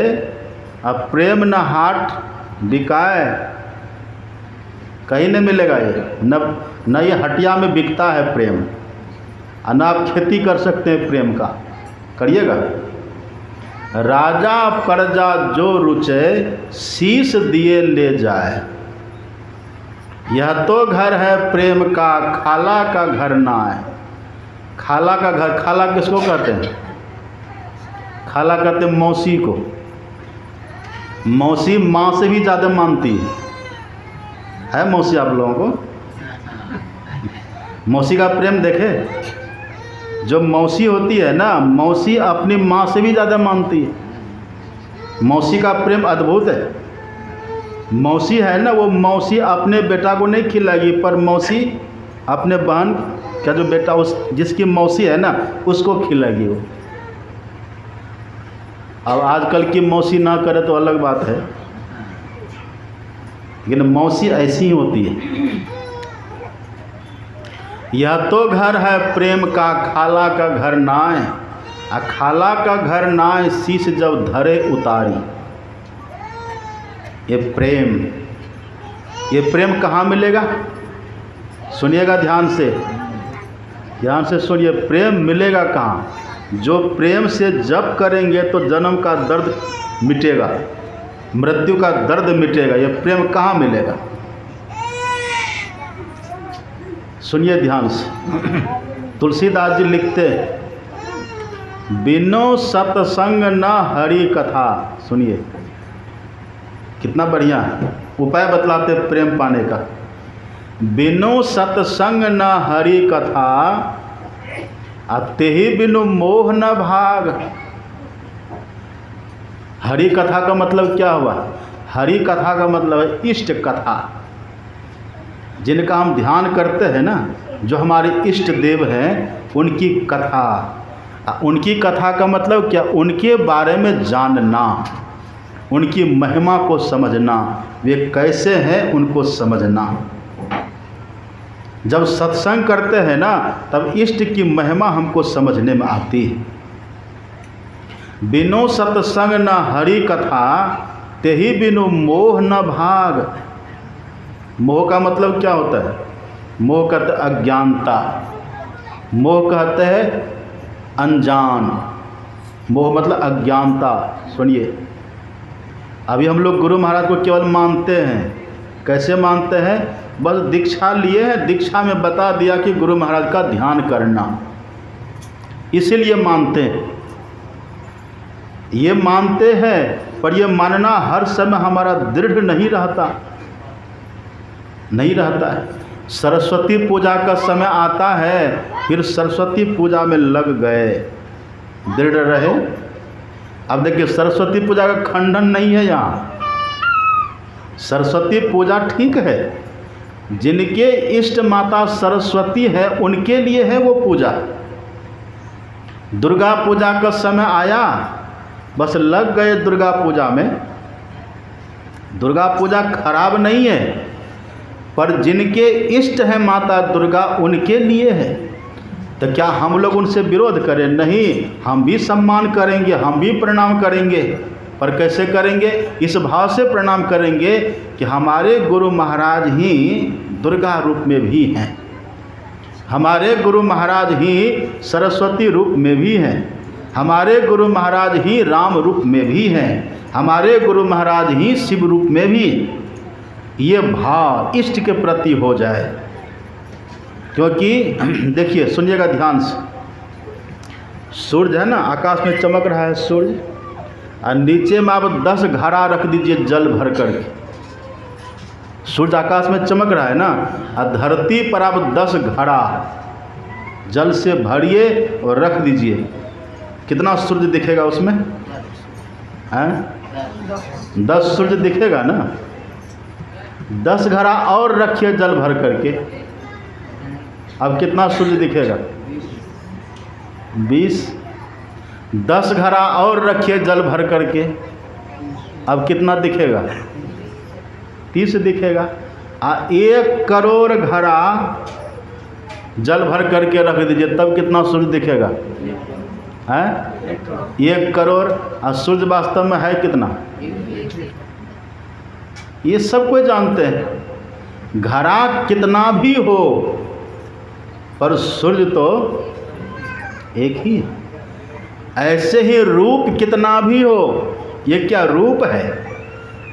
अब प्रेम न हाट बिकाए, कहीं नहीं मिलेगा। ये न ये हटिया में बिकता है प्रेम, और न आप खेती कर सकते हैं प्रेम का। करिएगा। राजा प्रजा जो रुचे, शीश दिए ले जाए। यह तो घर है प्रेम का, खाला का घर ना है। खाला का घर, खाला किसको कहते हैं? खाला कहते हैं मौसी को। मौसी माँ से भी ज़्यादा मानती है मौसी आप लोगों को? मौसी का प्रेम देखे? जो मौसी होती है ना, मौसी अपनी माँ से भी ज़्यादा मानती है। मौसी का प्रेम अद्भुत है। मौसी है ना, वो मौसी अपने बेटा को नहीं खिलाएगी, पर मौसी अपने बहन का जो बेटा उस जिसकी मौसी है ना, उसको खिलाएगी वो। अब आजकल की मौसी ना करे तो अलग बात है, लेकिन मौसी ऐसी ही होती है। यह तो घर है प्रेम का, खाला का घर नाय, आ खाला का घर नाय, शीश जब धरे उतारी। ये प्रेम कहाँ मिलेगा? सुनिएगा ध्यान से, ध्यान से सुनिए। प्रेम मिलेगा कहाँ? जो प्रेम से जप करेंगे तो जन्म का दर्द मिटेगा, मृत्यु का दर्द मिटेगा। ये प्रेम कहाँ मिलेगा? सुनिए ध्यान से। तुलसीदास जी लिखते हैं, बिनु सत्संग न हरि कथा। सुनिए कितना बढ़िया है, उपाय बतलाते प्रेम पाने का। बिनु सत्संग न हरि कथा, तेहि बिनु मोह न भाग। हरि कथा का मतलब क्या हुआ? हरि कथा का मतलब है इष्ट कथा, जिनका हम ध्यान करते हैं ना, जो हमारे इष्ट देव हैं, उनकी कथा। उनकी कथा का मतलब क्या? उनके बारे में जानना, उनकी महिमा को समझना, वे कैसे हैं उनको समझना। जब सत्संग करते हैं ना, तब इष्ट की महिमा हमको समझने में आती है। बिनु सत्संग न हरि कथा, तेहि बिनु मोह न भाग। मोह का मतलब क्या होता है? मोह कहते अज्ञानता, मोह कहते हैं अनजान, मोह मतलब अज्ञानता। सुनिए, अभी हम लोग गुरु महाराज को केवल मानते हैं। कैसे मानते हैं? बस दीक्षा लिए हैं, दीक्षा में बता दिया कि गुरु महाराज का ध्यान करना, इसीलिए मानते हैं। ये मानते हैं, पर ये मानना हर समय हमारा दृढ़ नहीं रहता, नहीं रहता है। सरस्वती पूजा का समय आता है, फिर सरस्वती पूजा में लग गए, दृढ़ रहे। अब देखिए, सरस्वती पूजा का खंडन नहीं है यहाँ। सरस्वती पूजा ठीक है, जिनके इष्ट माता सरस्वती है उनके लिए है वो पूजा। दुर्गा पूजा का समय आया, बस लग गए दुर्गा पूजा में। दुर्गा पूजा खराब नहीं है, पर जिनके इष्ट है माता दुर्गा उनके लिए है। तो क्या हम लोग उनसे विरोध करें? नहीं, हम भी सम्मान करेंगे, हम भी प्रणाम करेंगे। पर कैसे करेंगे? इस भाव से प्रणाम करेंगे कि हमारे गुरु महाराज ही दुर्गा रूप में भी हैं, हमारे गुरु महाराज ही सरस्वती रूप में भी हैं, हमारे गुरु महाराज ही राम रूप में भी हैं, हमारे गुरु महाराज ही शिव रूप में भी। ये भाव इष्ट के प्रति हो जाए। क्योंकि देखिए, सुनिएगा ध्यान से, सूर्य है ना, आकाश में चमक रहा है सूर्य, और नीचे में आप 10 घड़ा रख दीजिए जल भर करके। सूर्य आकाश में चमक रहा है ना, और धरती पर आप 10 घड़ा जल से भरिए और रख दीजिए। कितना सूर्य दिखेगा उसमें? हैं? 10 सूर्य दिखेगा ना। 10 घड़ा और रखिए जल भर करके, अब कितना सूर्य दिखेगा? 20। 10 घड़ा और रखिए जल भर करके, अब कितना दिखेगा? 30 दिखेगा। 1 करोड़ घड़ा जल भर करके रख दीजिए, तब कितना सूर्य दिखेगा? हैं? 1 करोड़। और सूर्य वास्तव में है कितना? ये सब कोई जानते हैं। घड़ा कितना भी हो, पर सूर्य तो एक ही है। ऐसे ही रूप कितना भी हो, ये क्या रूप है?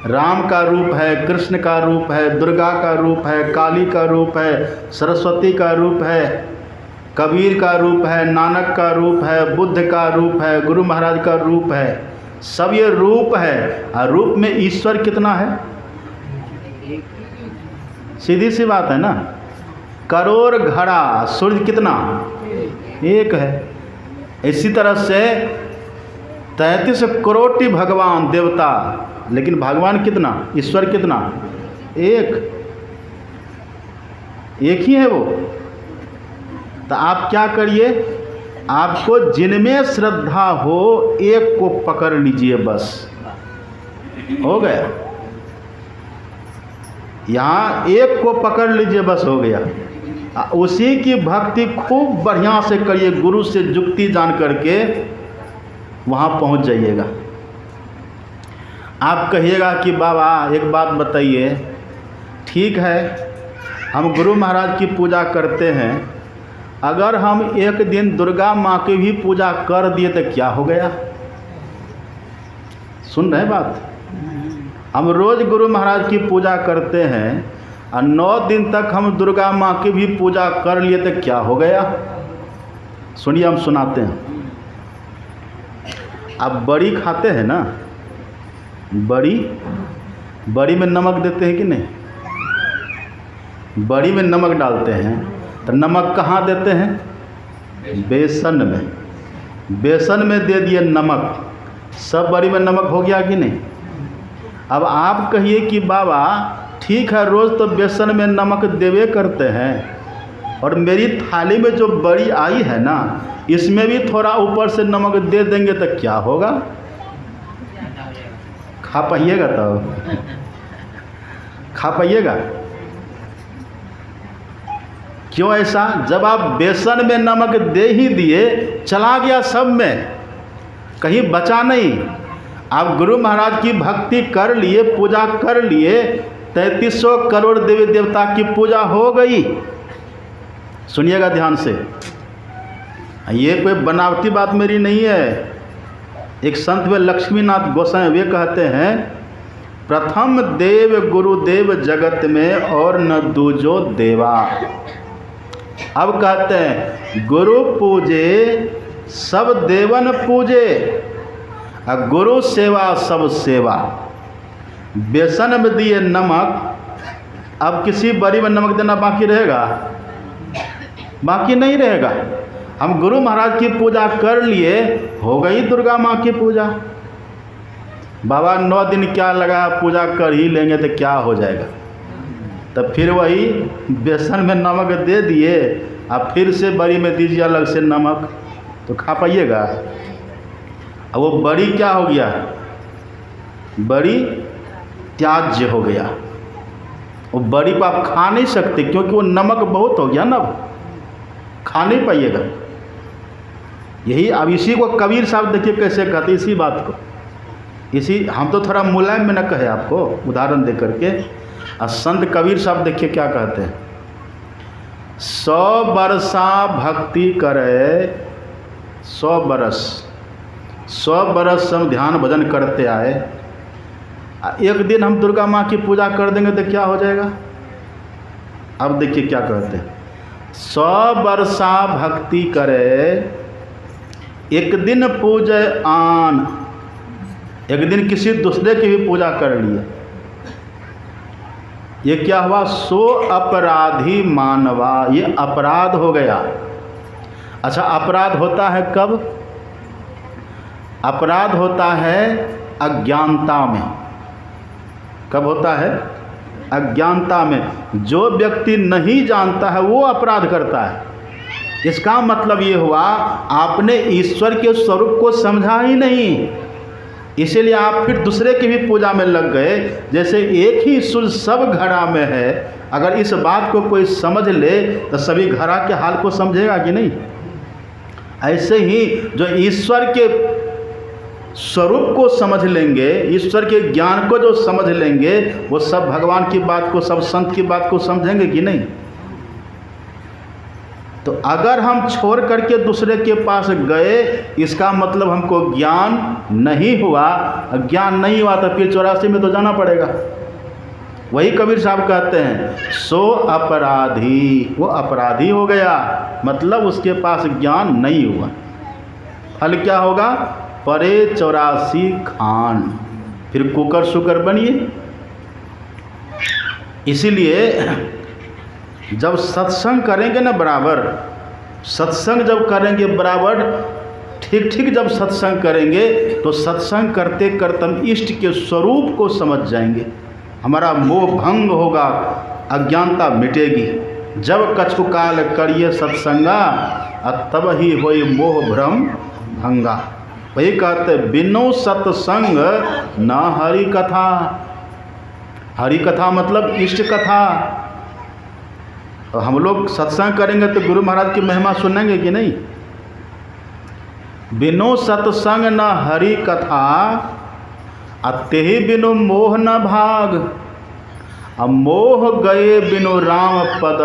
राम का रूप है, कृष्ण का रूप है, दुर्गा का रूप है, काली का रूप है, सरस्वती का रूप है, कबीर का रूप है, नानक का रूप है, बुद्ध का रूप है, गुरु महाराज का रूप है। सब ये रूप है। और रूप में ईश्वर कितना है? सीधी सी बात है ना। करोड़ घड़ा, सूर्य कितना? एक है। इसी तरह से 33 करोड़ भगवान देवता, लेकिन भगवान कितना? ईश्वर कितना? एक ही है वो। तो आप क्या करिए, आपको जिनमें श्रद्धा हो एक को पकड़ लीजिए, बस हो गया। यहाँ एक को पकड़ लीजिए, बस हो गया। उसी की भक्ति खूब बढ़िया से करिए, गुरु से जुक्ति जान करके वहाँ पहुँच जाइएगा। आप कहिएगा कि बाबा एक बात बताइए, ठीक है हम गुरु महाराज की पूजा करते हैं, अगर हम एक दिन दुर्गा माँ की भी पूजा कर दिए तो क्या हो गया? सुन रहे बात? हम रोज़ गुरु महाराज की पूजा करते हैं और 9 दिन तक हम दुर्गा माँ की भी पूजा कर लिए तो क्या हो गया? सुनिए, हम सुनाते हैं। आप बड़ी खाते हैं ना, बड़ी में नमक देते हैं कि नहीं? बड़ी में नमक डालते हैं, तो नमक कहाँ देते हैं? बेसन में। बेसन में दे दिए नमक, सब बड़ी में नमक हो गया कि नहीं? अब आप कहिए कि बाबा ठीक है, रोज़ तो बेसन में नमक देवे करते हैं, और मेरी थाली में जो बड़ी आई है ना, इसमें भी थोड़ा ऊपर से नमक दे देंगे तो क्या होगा? खा पाइएगा? तो खा पाइएगा? क्यों ऐसा? जब आप बेसन में नमक दे ही दिए, चला गया सब में, कहीं बचा नहीं। आप गुरु महाराज की भक्ति कर लिए, पूजा कर लिए, 3300 करोड़ देवी देवता की पूजा हो गई। सुनिएगा ध्यान से, ये कोई बनावटी बात मेरी नहीं है। एक संत वे लक्ष्मीनाथ गोसाई वे कहते हैं, प्रथम देव गुरुदेव जगत में और न दूजो देवा। अब कहते हैं गुरु पूजे सब देवन पूजे, और गुरु सेवा सब सेवा। बेसन में दिए नमक, अब किसी बड़ी में नमक देना बाकी रहेगा? बाकी नहीं रहेगा। हम गुरु महाराज की पूजा कर लिए, हो गई दुर्गा माँ की पूजा। बाबा 9 दिन क्या लगा, पूजा कर ही लेंगे तो क्या हो जाएगा? तब फिर वही बेसन में नमक दे दिए, अब फिर से बड़ी में दीजिए अलग से नमक, तो खा पाइएगा? अब वो बड़ी क्या हो गया? बड़ी त्याज्य हो गया। वो बड़ी को आप खा नहीं सकते, क्योंकि वो नमक बहुत हो गया ना, खा नहीं पाइएगा। यही अब इसी को कबीर साहब देखिए कैसे कहते, इसी बात को, इसी हम तो थोड़ा मुलायम में न कहे आपको उदाहरण दे करके, और संत कबीर साहब देखिए क्या कहते हैं, 100 बरसा भक्ति करे, 100 बरस हम ध्यान भजन करते आए, एक दिन हम दुर्गा माँ की पूजा कर देंगे तो क्या हो जाएगा? अब देखिए क्या कहते हैं, 100 बरसा भक्ति करे, एक दिन पूजे आन। एक दिन किसी दूसरे की भी पूजा कर लिए, ये क्या हुआ? सो अपराधी मानवा, ये अपराध हो गया। अच्छा, अपराध होता है कब? अपराध होता है अज्ञानता में। कब होता है? अज्ञानता में। जो व्यक्ति नहीं जानता है वो अपराध करता है। इसका मतलब ये हुआ, आपने ईश्वर के स्वरूप को समझा ही नहीं, इसीलिए आप फिर दूसरे की भी पूजा में लग गए। जैसे एक ही सूर्य सब घड़ा में है, अगर इस बात को कोई समझ ले तो सभी घड़ा के हाल को समझेगा कि नहीं? ऐसे ही जो ईश्वर के स्वरूप को समझ लेंगे, ईश्वर के ज्ञान को जो समझ लेंगे, वो सब भगवान की बात को, सब संत की बात को समझेंगे कि नहीं? तो अगर हम छोड़ करके दूसरे के पास गए, इसका मतलब हमको ज्ञान नहीं हुआ। ज्ञान नहीं हुआ तो फिर 84 में तो जाना पड़ेगा। वही कबीर साहब कहते हैं, सो अपराधी, वो अपराधी हो गया, मतलब उसके पास ज्ञान नहीं हुआ। फल क्या होगा? परे 84 खान, फिर कुकर शुकर बनिए। इसीलिए जब सत्संग करेंगे ना बराबर, सत्संग जब करेंगे बराबर, ठीक ठीक जब सत्संग करेंगे तो सत्संग करते करते हम इष्ट के स्वरूप को समझ जाएंगे, हमारा मोह भंग होगा, अज्ञानता मिटेगी। जब कछु काल करिए सत्संगा, तब ही होई मोह भ्रम भंगा। वही कहते, बिनु सत्संग न हरि कथा। हरि कथा मतलब इष्ट कथा। तो हम लोग सत्संग करेंगे तो गुरु महाराज की महिमा सुनेंगे कि नहीं? बिनु सत्संग न हरि कथा, अतेहि बिनु मोह न भाग। अब मोह गए बिनु राम पद,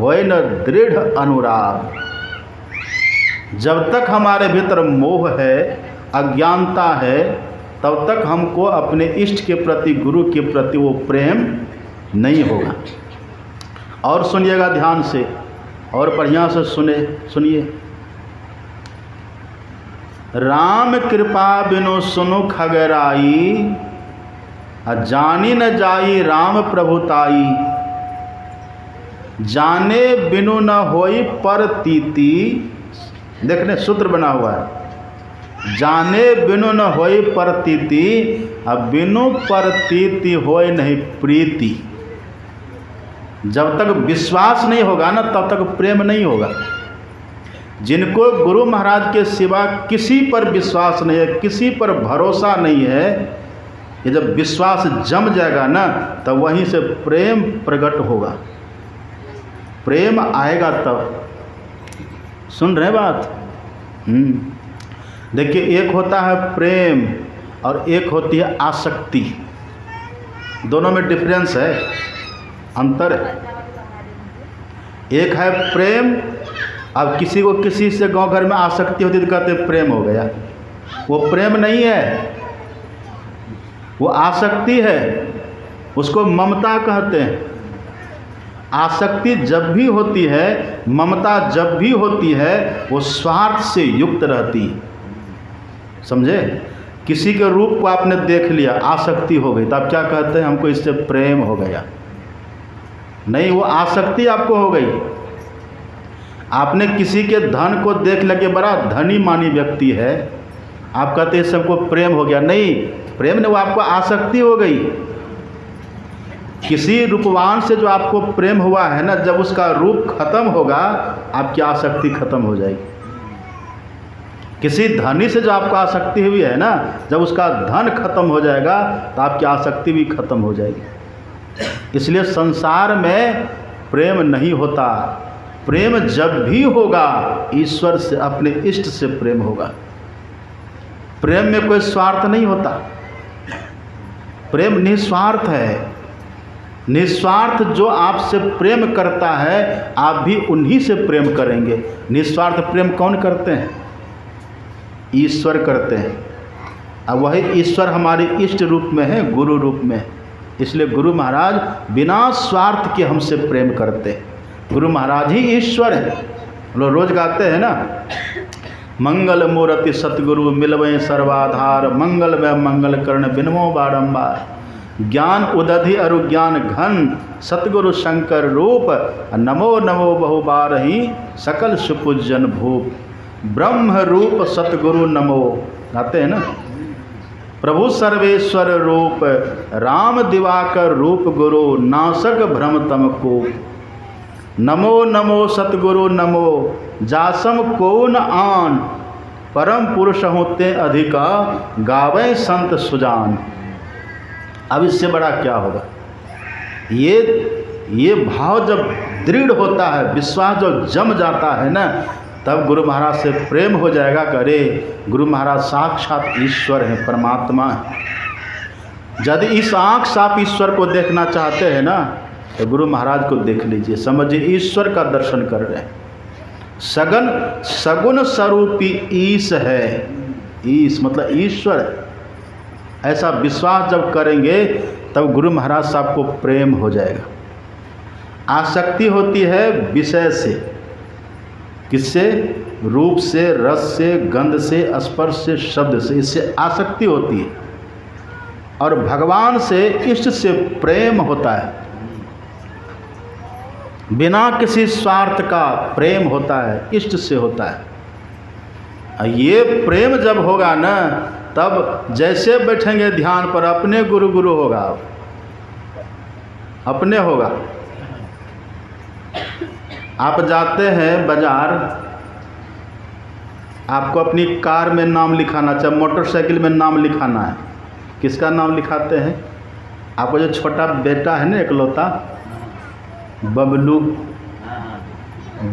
होय न दृढ़ अनुराग। जब तक हमारे भीतर मोह है, अज्ञानता है, तब तक हमको अपने इष्ट के प्रति, गुरु के प्रति वो प्रेम नहीं होगा। और सुनिएगा ध्यान से, और बढ़िया से सुनिए। राम कृपा बिनु सुनु खगराई, जानी न जाई राम प्रभुताई। जाने बिनु न होई परतीति, देखने सूत्र बना हुआ है, जाने बिनु न होई परतीति, अब बिनु परतीति होए नहीं प्रीति। जब तक विश्वास नहीं होगा ना तब तक प्रेम नहीं होगा। जिनको गुरु महाराज के सिवा किसी पर विश्वास नहीं है, किसी पर भरोसा नहीं है, ये जब विश्वास जम जाएगा ना तब वहीं से प्रेम प्रकट होगा, प्रेम आएगा तब। सुन रहे बात? देखिए, एक होता है प्रेम और एक होती है आसक्ति। दोनों में डिफरेंस है, अंतर है। एक है प्रेम, अब किसी को किसी से गांव घर में आसक्ति होती तो कहते हैं प्रेम हो गया। वो प्रेम नहीं है, वो आसक्ति है, उसको ममता कहते हैं। आसक्ति जब भी होती है, ममता जब भी होती है, वो स्वार्थ से युक्त रहती है। समझे? किसी के रूप को आपने देख लिया, आसक्ति हो गई, तो आप क्या कहते हैं? हमको इससे प्रेम हो गया। नहीं, वो आसक्ति आपको हो गई। आपने किसी के धन को देख लगे, बड़ा धनी मानी व्यक्ति है, आप कहते हैं सबको प्रेम हो गया। नहीं, प्रेम नहीं, वो आपको आसक्ति हो गई। किसी रूपवान से जो आपको प्रेम हुआ है ना, जब उसका रूप खत्म होगा आपकी आसक्ति खत्म हो जाएगी। किसी धनी से जो आपको आसक्ति हुई है ना, जब उसका धन खत्म हो जाएगा तो आपकी आसक्ति भी खत्म हो जाएगी। इसलिए संसार में प्रेम नहीं होता। प्रेम जब भी होगा ईश्वर से, अपने इष्ट से प्रेम होगा। प्रेम में कोई स्वार्थ नहीं होता, प्रेम निस्वार्थ है। निस्वार्थ जो आपसे प्रेम करता है आप भी उन्हीं से प्रेम करेंगे। निस्वार्थ प्रेम कौन करते हैं? ईश्वर करते हैं। अब वही ईश्वर हमारे इष्ट रूप में है, गुरु रूप में। इसलिए गुरु महाराज बिना स्वार्थ के हमसे प्रेम करते हैं। गुरु महाराज ही ईश्वर है। लोग रोज गाते हैं ना, मंगल मूर्ति सतगुरु मिलवे सर्वाधार, मंगल में मंगल कर्ण बिनमो बारंबार। ज्ञान उदधि अरु ज्ञान घन, सतगुरु शंकर रूप, नमो नमो बहुबार ही सकल सुपूजन भूप। ब्रह्म रूप सतगुरु नमो, गाते हैं ना। प्रभु सर्वेश्वर रूप, राम दिवाकर रूप गुरु, नासक भ्रम तम को। नमो नमो सतगुरु नमो, जासम को न आन, परम पुरुष होते अधिका, गावे संत सुजान। अब इससे बड़ा क्या होगा? ये भाव जब दृढ़ होता है, विश्वास जब जम जाता है ना, तब गुरु महाराज से प्रेम हो जाएगा। करे गुरु महाराज साक्षात ईश्वर हैं, परमात्मा है। यदि इस आँख से आप ईश्वर को देखना चाहते हैं ना, तो गुरु महाराज को देख लीजिए, समझिए ईश्वर का दर्शन कर रहे हैं। सगुण स्वरूपी ईश है, ईश मतलब ईश्वर है। ऐसा विश्वास जब करेंगे तब गुरु महाराज से आपको प्रेम हो जाएगा। आसक्ति होती है विषय से, किससे? रूप से, रस से, गंध से, स्पर्श से, शब्द से, इससे आसक्ति होती है। और भगवान से, इष्ट से प्रेम होता है, बिना किसी स्वार्थ का प्रेम होता है, इष्ट से होता है। ये प्रेम जब होगा ना, तब जैसे बैठेंगे ध्यान पर अपने गुरु गुरु होगा, अपने होगा। आप जाते हैं बाजार, आपको अपनी कार में नाम लिखाना, चाहे मोटरसाइकिल में नाम लिखाना है, किसका नाम लिखाते हैं? आपको जो छोटा बेटा है ना इकलौता, बबलू,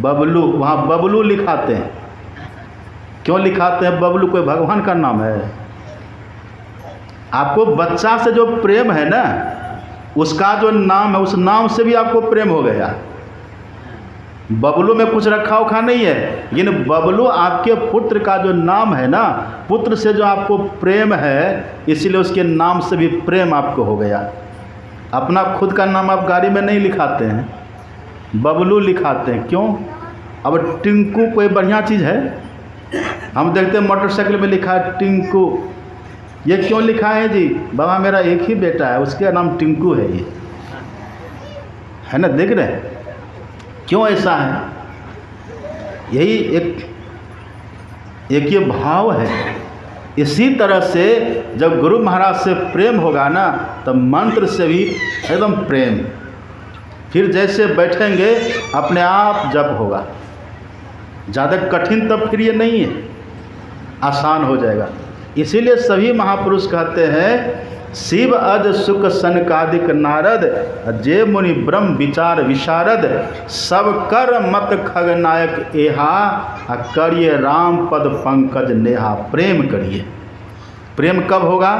बबलू, वहाँ बबलू लिखाते हैं। क्यों लिखाते हैं बबलू? कोई भगवान का नाम है? आपको बच्चा से जो प्रेम है ना, उसका जो नाम है, उस नाम से भी आपको प्रेम हो गया। बबलू में कुछ रखा उखा नहीं है, लेकिन बबलू आपके पुत्र का जो नाम है ना, पुत्र से जो आपको प्रेम है, इसीलिए उसके नाम से भी प्रेम आपको हो गया। अपना खुद का नाम आप गाड़ी में नहीं लिखाते हैं, बबलू लिखाते हैं। क्यों? अब टिंकू कोई बढ़िया चीज़ है? हम देखते हैं मोटरसाइकिल में लिखा है टिंकू। ये क्यों लिखा है जी? बाबा मेरा एक ही बेटा है, उसका नाम टिंकू है, ये है ना, देख रहे हैं क्यों ऐसा है? यही एक ये भाव है। इसी तरह से जब गुरु महाराज से प्रेम होगा ना, तब मंत्र से भी एकदम प्रेम, फिर जैसे बैठेंगे अपने आप जप होगा। ज़्यादा कठिन तब फिर ये नहीं है, आसान हो जाएगा। इसीलिए सभी महापुरुष कहते हैं शिव अज सुख सनकादिक नारद, जे मुनि ब्रह्म विचार विशारद, सब कर मत खगनायक एहा, करिए राम पद पंकज नेहा। प्रेम करिए। प्रेम कब होगा?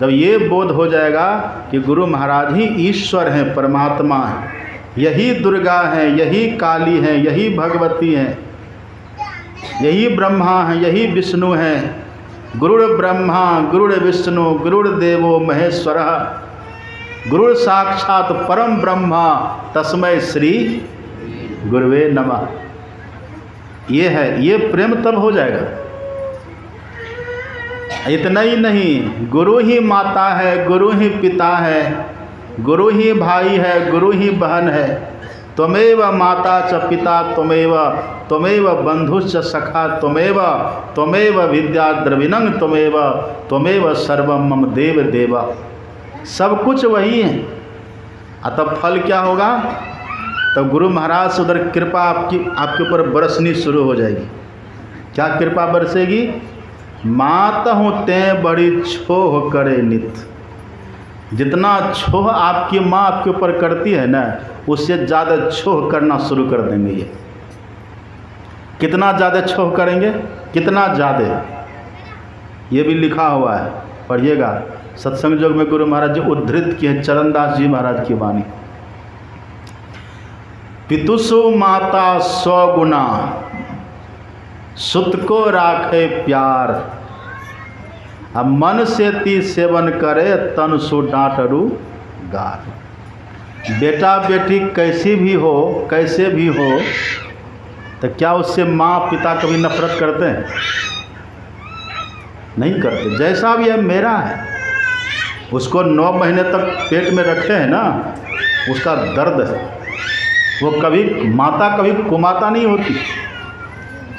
जब ये बोध हो जाएगा कि गुरु महाराज ही ईश्वर हैं, परमात्मा हैं, यही दुर्गा हैं, यही काली हैं, यही भगवती हैं, यही ब्रह्मा हैं, यही विष्णु हैं। गुरुर् ब्रह्मा गुरुर् विष्णु गुरुर्देवो महेश्वरः, गुरुर् साक्षात परम ब्रह्मा तस्मै श्री गुरुवे नमः। ये है, ये प्रेम तब हो जाएगा। इतना ही नहीं, गुरु ही माता है, गुरु ही पिता है, गुरु ही भाई है, गुरु ही बहन है। त्वमेव माता च पिता त्वमेव बंधुश्च सखा त्वमेव विद्या द्रविणं त्वमेव सर्वं मम देव देवा। सब कुछ वही है। तब फल क्या होगा? तब गुरु महाराज से उधर कृपा आपके ऊपर बरसनी शुरू हो जाएगी। क्या कृपा बरसेगी? मातहु ते बड़ी छोह करे नित। जितना छोह आपकी माँ आपके ऊपर करती है ना, उससे ज़्यादा छोह करना शुरू कर देंगे ये। कितना ज़्यादा छोह करेंगे? कितना ज़्यादा? ये भी लिखा हुआ है, पढ़िएगा। सत्संग योग में गुरु महाराज जी उद्धृत किए चरणदास जी महाराज की वाणी। पितुसु माता 100 गुना, सुत को राखे प्यार, अब मन से ती सेवन करे तन सु डांटरू गार। बेटा बेटी कैसी भी हो, कैसे भी हो, तो क्या उससे माँ पिता कभी नफरत करते हैं? नहीं करते। जैसा भी है मेरा है। उसको 9 महीने तक पेट में रखे हैं ना, उसका दर्द है। वो कभी माता कभी कुमाता नहीं होती,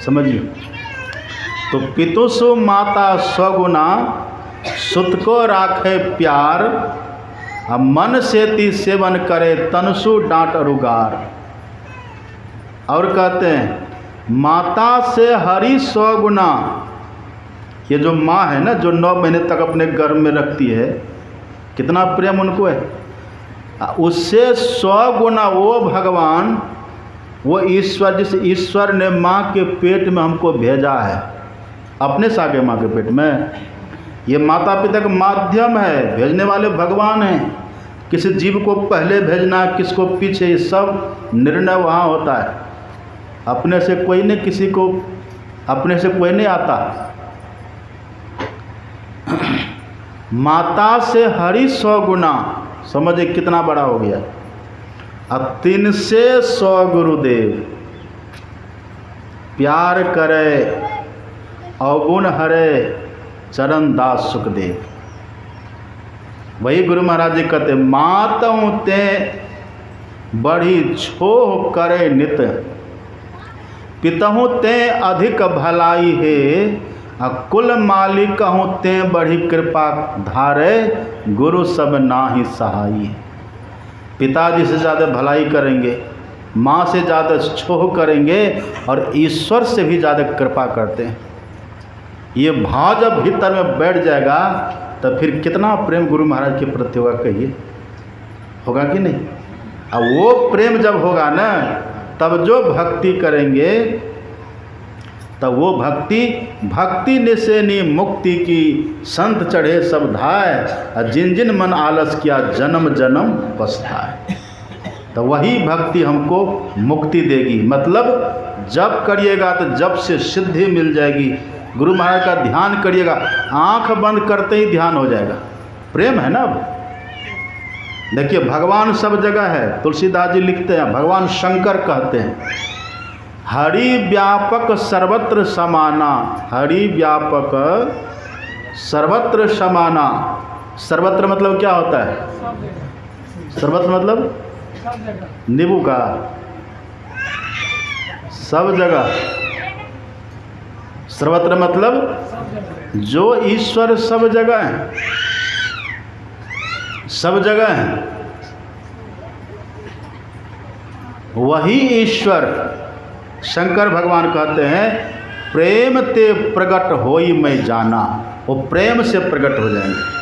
समझिए। तो पितुसु माता 100 गुना, सुत को राखे प्यार, अब मन से ती सेवन करे तनसु डांट अरुगार। और कहते हैं माता से हरि 100 गुना। ये जो माँ है ना, जो 9 महीने तक अपने गर्भ में रखती है, कितना प्रेम उनको है। उससे 100 गुना वो भगवान, वो ईश्वर, जिस ईश्वर ने माँ के पेट में हमको भेजा है, अपने सागे माँ के पेट में। ये माता पिता का माध्यम है, भेजने वाले भगवान हैं। किसी जीव को पहले भेजना, किसको पीछे, ये सब निर्णय वहाँ होता है। अपने से कोई नहीं, किसी को अपने से कोई नहीं आता। माता से हरि 100 गुना, समझे कितना बड़ा हो गया। अब 3 से 100 गुरुदेव, प्यार करे अवगुण हरे चरण दास सुखदेव। वही गुरु महाराज जी कहते मातहु ते बड़ी छोह करे नित, पितहु ते अधिक भलाई है, कुल मालिकहु ते बड़ी कृपा धारे, गुरु सब नाहि सहाई। पिताजी से ज़्यादा भलाई करेंगे, माँ से ज़्यादा छोह करेंगे, और ईश्वर से भी ज़्यादा कृपा करते हैं। ये भाव जब भीतर में बैठ जाएगा, तब फिर कितना प्रेम गुरु महाराज के प्रति होगा, कहिए, होगा कि नहीं? अब वो प्रेम जब होगा ना, तब जो भक्ति करेंगे, तब वो भक्ति निसेनी मुक्ति की, संत चढ़े सब धाय, जिन जिन मन आलस किया जन्म जन्म पछताए। तो वही भक्ति हमको मुक्ति देगी। मतलब जब करिएगा तो जब से सिद्धि मिल जाएगी। गुरु महाराज का ध्यान करिएगा, आंख बंद करते ही ध्यान हो जाएगा। प्रेम है ना। अब देखिए भगवान सब जगह है। तुलसीदास जी लिखते हैं, भगवान शंकर कहते हैं, हरि व्यापक सर्वत्र समाना, हरि व्यापक सर्वत्र समाना। सर्वत्र मतलब क्या होता है? सर्वत्र मतलब नींबू का सब जगह। सर्वत्र मतलब जो ईश्वर सब जगह है, सब जगह है, वही ईश्वर। शंकर भगवान कहते हैं प्रेम ते प्रकट होई मैं जाना, वो प्रेम से प्रकट हो जाएंगे।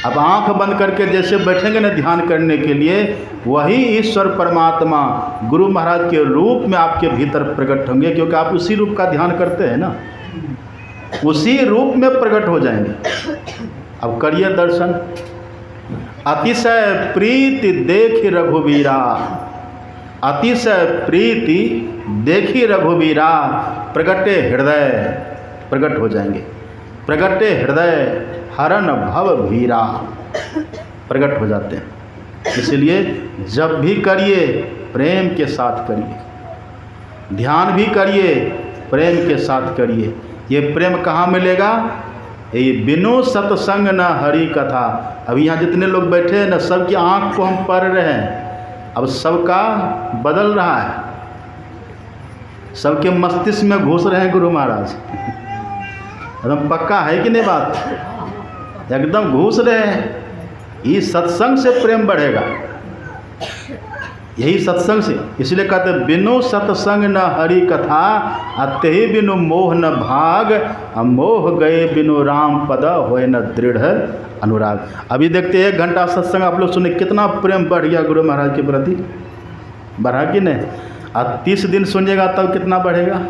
अब आंख बंद करके जैसे बैठेंगे ना ध्यान करने के लिए, वही ईश्वर परमात्मा गुरु महाराज के रूप में आपके भीतर प्रकट होंगे, क्योंकि आप उसी रूप का ध्यान करते हैं ना, उसी रूप में प्रकट हो जाएंगे। अब करिए दर्शन। अतिशय प्रीति देखी रघुवीरा, अतिशय प्रीति देखी रघुवीरा, प्रगटे हृदय, प्रकट हो जाएंगे। प्रगटे हृदय हरन भव भीरा, प्रकट हो जाते हैं। इसलिए जब भी करिए प्रेम के साथ करिए, ध्यान भी करिए प्रेम के साथ करिए। ये प्रेम कहाँ मिलेगा? ये बिनु सत्संग न हरि कथा। अभी यहाँ जितने लोग बैठे हैं ना, सबकी आँख को हम पढ़ रहे हैं। अब सबका बदल रहा है, सबके मस्तिष्क में घुस रहे हैं गुरु महाराज। एकदम पक्का है कि नहीं बात? एकदम घुस रहे हैं। ये सत्संग से प्रेम बढ़ेगा, यही सत्संग से। इसलिए कहते बिनु सत्संग न हरि कथा, अतहि बिनु मोह न भाग, मोह गए बिनु राम पद होए न दृढ़ अनुराग। अभी देखते 1 घंटा सत्संग आप लोग सुने, कितना प्रेम बढ़ गया गुरु महाराज के प्रति, बढ़ा कि नहीं? और 30 दिन सुनिएगा तब कितना बढ़ेगा।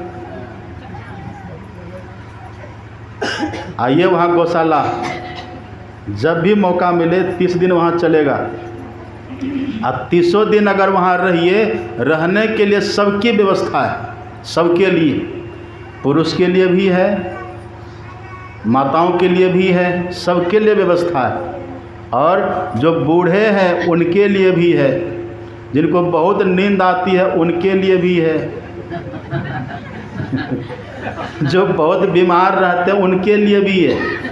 आइए वहाँ गौशाला, जब भी मौका मिले 30 दिन वहाँ चलेगा। अब 30 दिन अगर वहाँ रहिए, रहने के लिए सबकी व्यवस्था है, सबके लिए, पुरुष के लिए भी है, माताओं के लिए भी है, सबके लिए व्यवस्था है। और जो बूढ़े हैं उनके लिए भी है, जिनको बहुत नींद आती है उनके लिए भी है, जो बहुत बीमार रहते हैं उनके लिए भी है।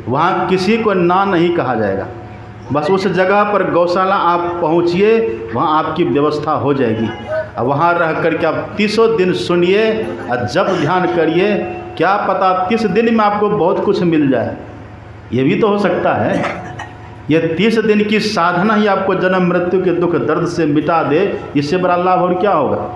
वहाँ किसी को ना नहीं कहा जाएगा। बस उस जगह पर गौशाला आप पहुँचिए, वहाँ आपकी व्यवस्था हो जाएगी। अब वहाँ रह कर के आप 30 दिन सुनिए और जब ध्यान करिए, क्या पता 30 दिन में आपको बहुत कुछ मिल जाए। ये भी तो हो सकता है। ये 30 दिन की साधना ही आपको जन्म मृत्यु के दुख दर्द से मिटा दे, इससे बड़ा लाभ और क्या होगा।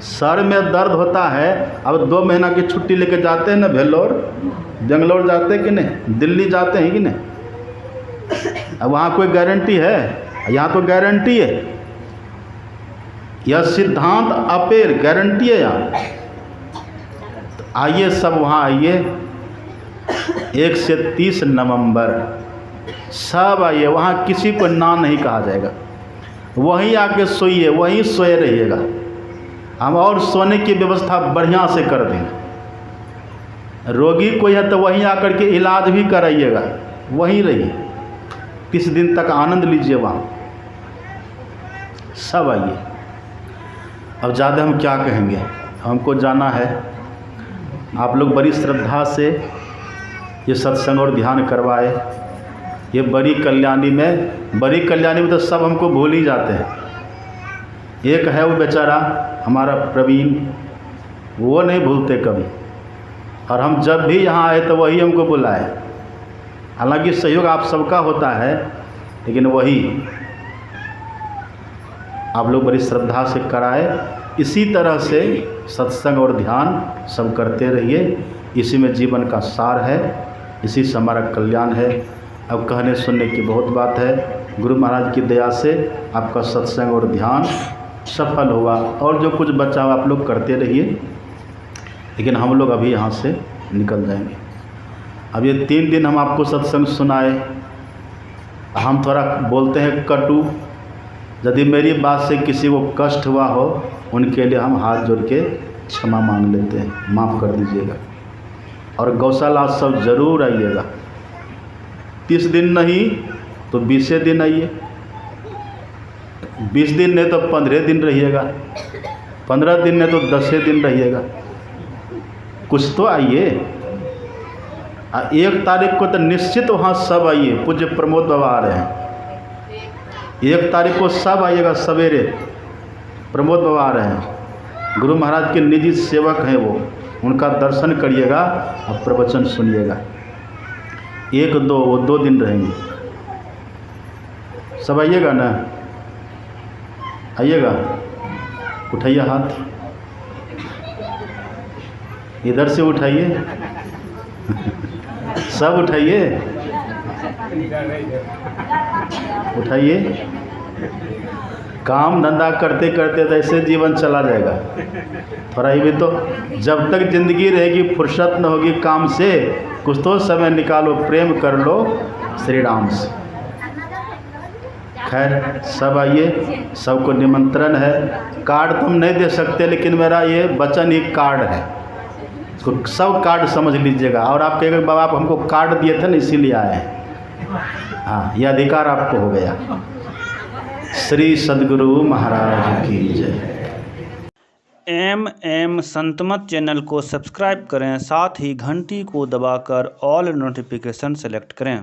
सर में दर्द होता है, अब 2 महीना की छुट्टी लेके जाते हैं ना, वेल्लोर बेंगलोर जाते हैं कि नहीं, दिल्ली जाते हैं कि नहीं। अब वहाँ कोई गारंटी है? यहाँ तो गारंटी है, यह सिद्धांत अपेर गारंटी है यहाँ। तो आइए सब वहाँ आइए, 1 से 30 नवंबर सब आइए। वहाँ किसी को ना नहीं कहा जाएगा। वहीं आके सोइए, वहीं सोए रहिएगा। हम और सोने की व्यवस्था बढ़िया से कर देंगे। रोगी कोई है तो वहीं आकर के इलाज भी कराइएगा, वहीं रहिए। 30 दिन तक आनंद लीजिए वहाँ, सब आइए। अब ज़्यादा हम क्या कहेंगे, हमको जाना है। आप लोग बड़ी श्रद्धा से ये सत्संग और ध्यान करवाए। ये बड़ी कल्याणी में तो सब हमको भूल ही जाते हैं। एक है वो बेचारा हमारा प्रवीण, वो नहीं भूलते कभी, और हम जब भी यहाँ आए तो वही हमको बुलाए। हालांकि सहयोग आप सबका होता है, लेकिन वही आप लोग बड़ी श्रद्धा से कराए। इसी तरह से सत्संग और ध्यान सब करते रहिए। इसी में जीवन का सार है, इसी से हमारा कल्याण है। अब कहने सुनने की बहुत बात है। गुरु महाराज की दया से आपका सत्संग और ध्यान सफल हुआ, और जो कुछ बचा हुआ आप लोग करते रहिए। लेकिन हम लोग अभी यहाँ से निकल जाएंगे। अब ये 3 दिन हम आपको सत्संग सुनाए, हम थोड़ा बोलते हैं कटु। यदि मेरी बात से किसी को कष्ट हुआ हो, उनके लिए हम हाथ जोड़ के क्षमा मांग लेते हैं, माफ़ कर दीजिएगा। और गौशाला सब जरूर आइएगा। 30 दिन नहीं तो 20 दिन आइए, 20 दिन नहीं तो 15 दिन रहिएगा। 15 दिन में तो 10 दिन रहिएगा, कुछ तो आइए। 1 तारीख को तो निश्चित वहाँ सब आइए, पूज्य प्रमोद बाबा आ रहे हैं। 1 तारीख को सब आइएगा सवेरे, प्रमोद बाबा आ रहे हैं। गुरु महाराज के निजी सेवक हैं वो, उनका दर्शन करिएगा और प्रवचन सुनिएगा। 1-2 वो 2 दिन रहेंगे। सब आइएगा ना, आइएगा। उठाइए हाथ, इधर से उठाइए, सब उठाइए, उठाइए। काम धंधा करते करते तो ऐसे जीवन चला जाएगा। थोड़ा ही भी तो, जब तक जिंदगी रहेगी फुर्सत न होगी काम से, कुछ तो समय निकालो, प्रेम कर लो श्री राम से। खैर सब आइए, सबको निमंत्रण है। कार्ड तो हम नहीं दे सकते, लेकिन मेरा ये वचन ही कार्ड है, इसको सब कार्ड समझ लीजिएगा। और आप कहेंगे बाबा आप हमको कार्ड दिए थे ना इसीलिए आए हैं। हाँ, ये अधिकार आपको हो गया। श्री सद्गुरु महाराज की जय। MM संतमत चैनल को सब्सक्राइब करें, साथ ही घंटी को दबाकर ऑल नोटिफिकेशन सेलेक्ट करें।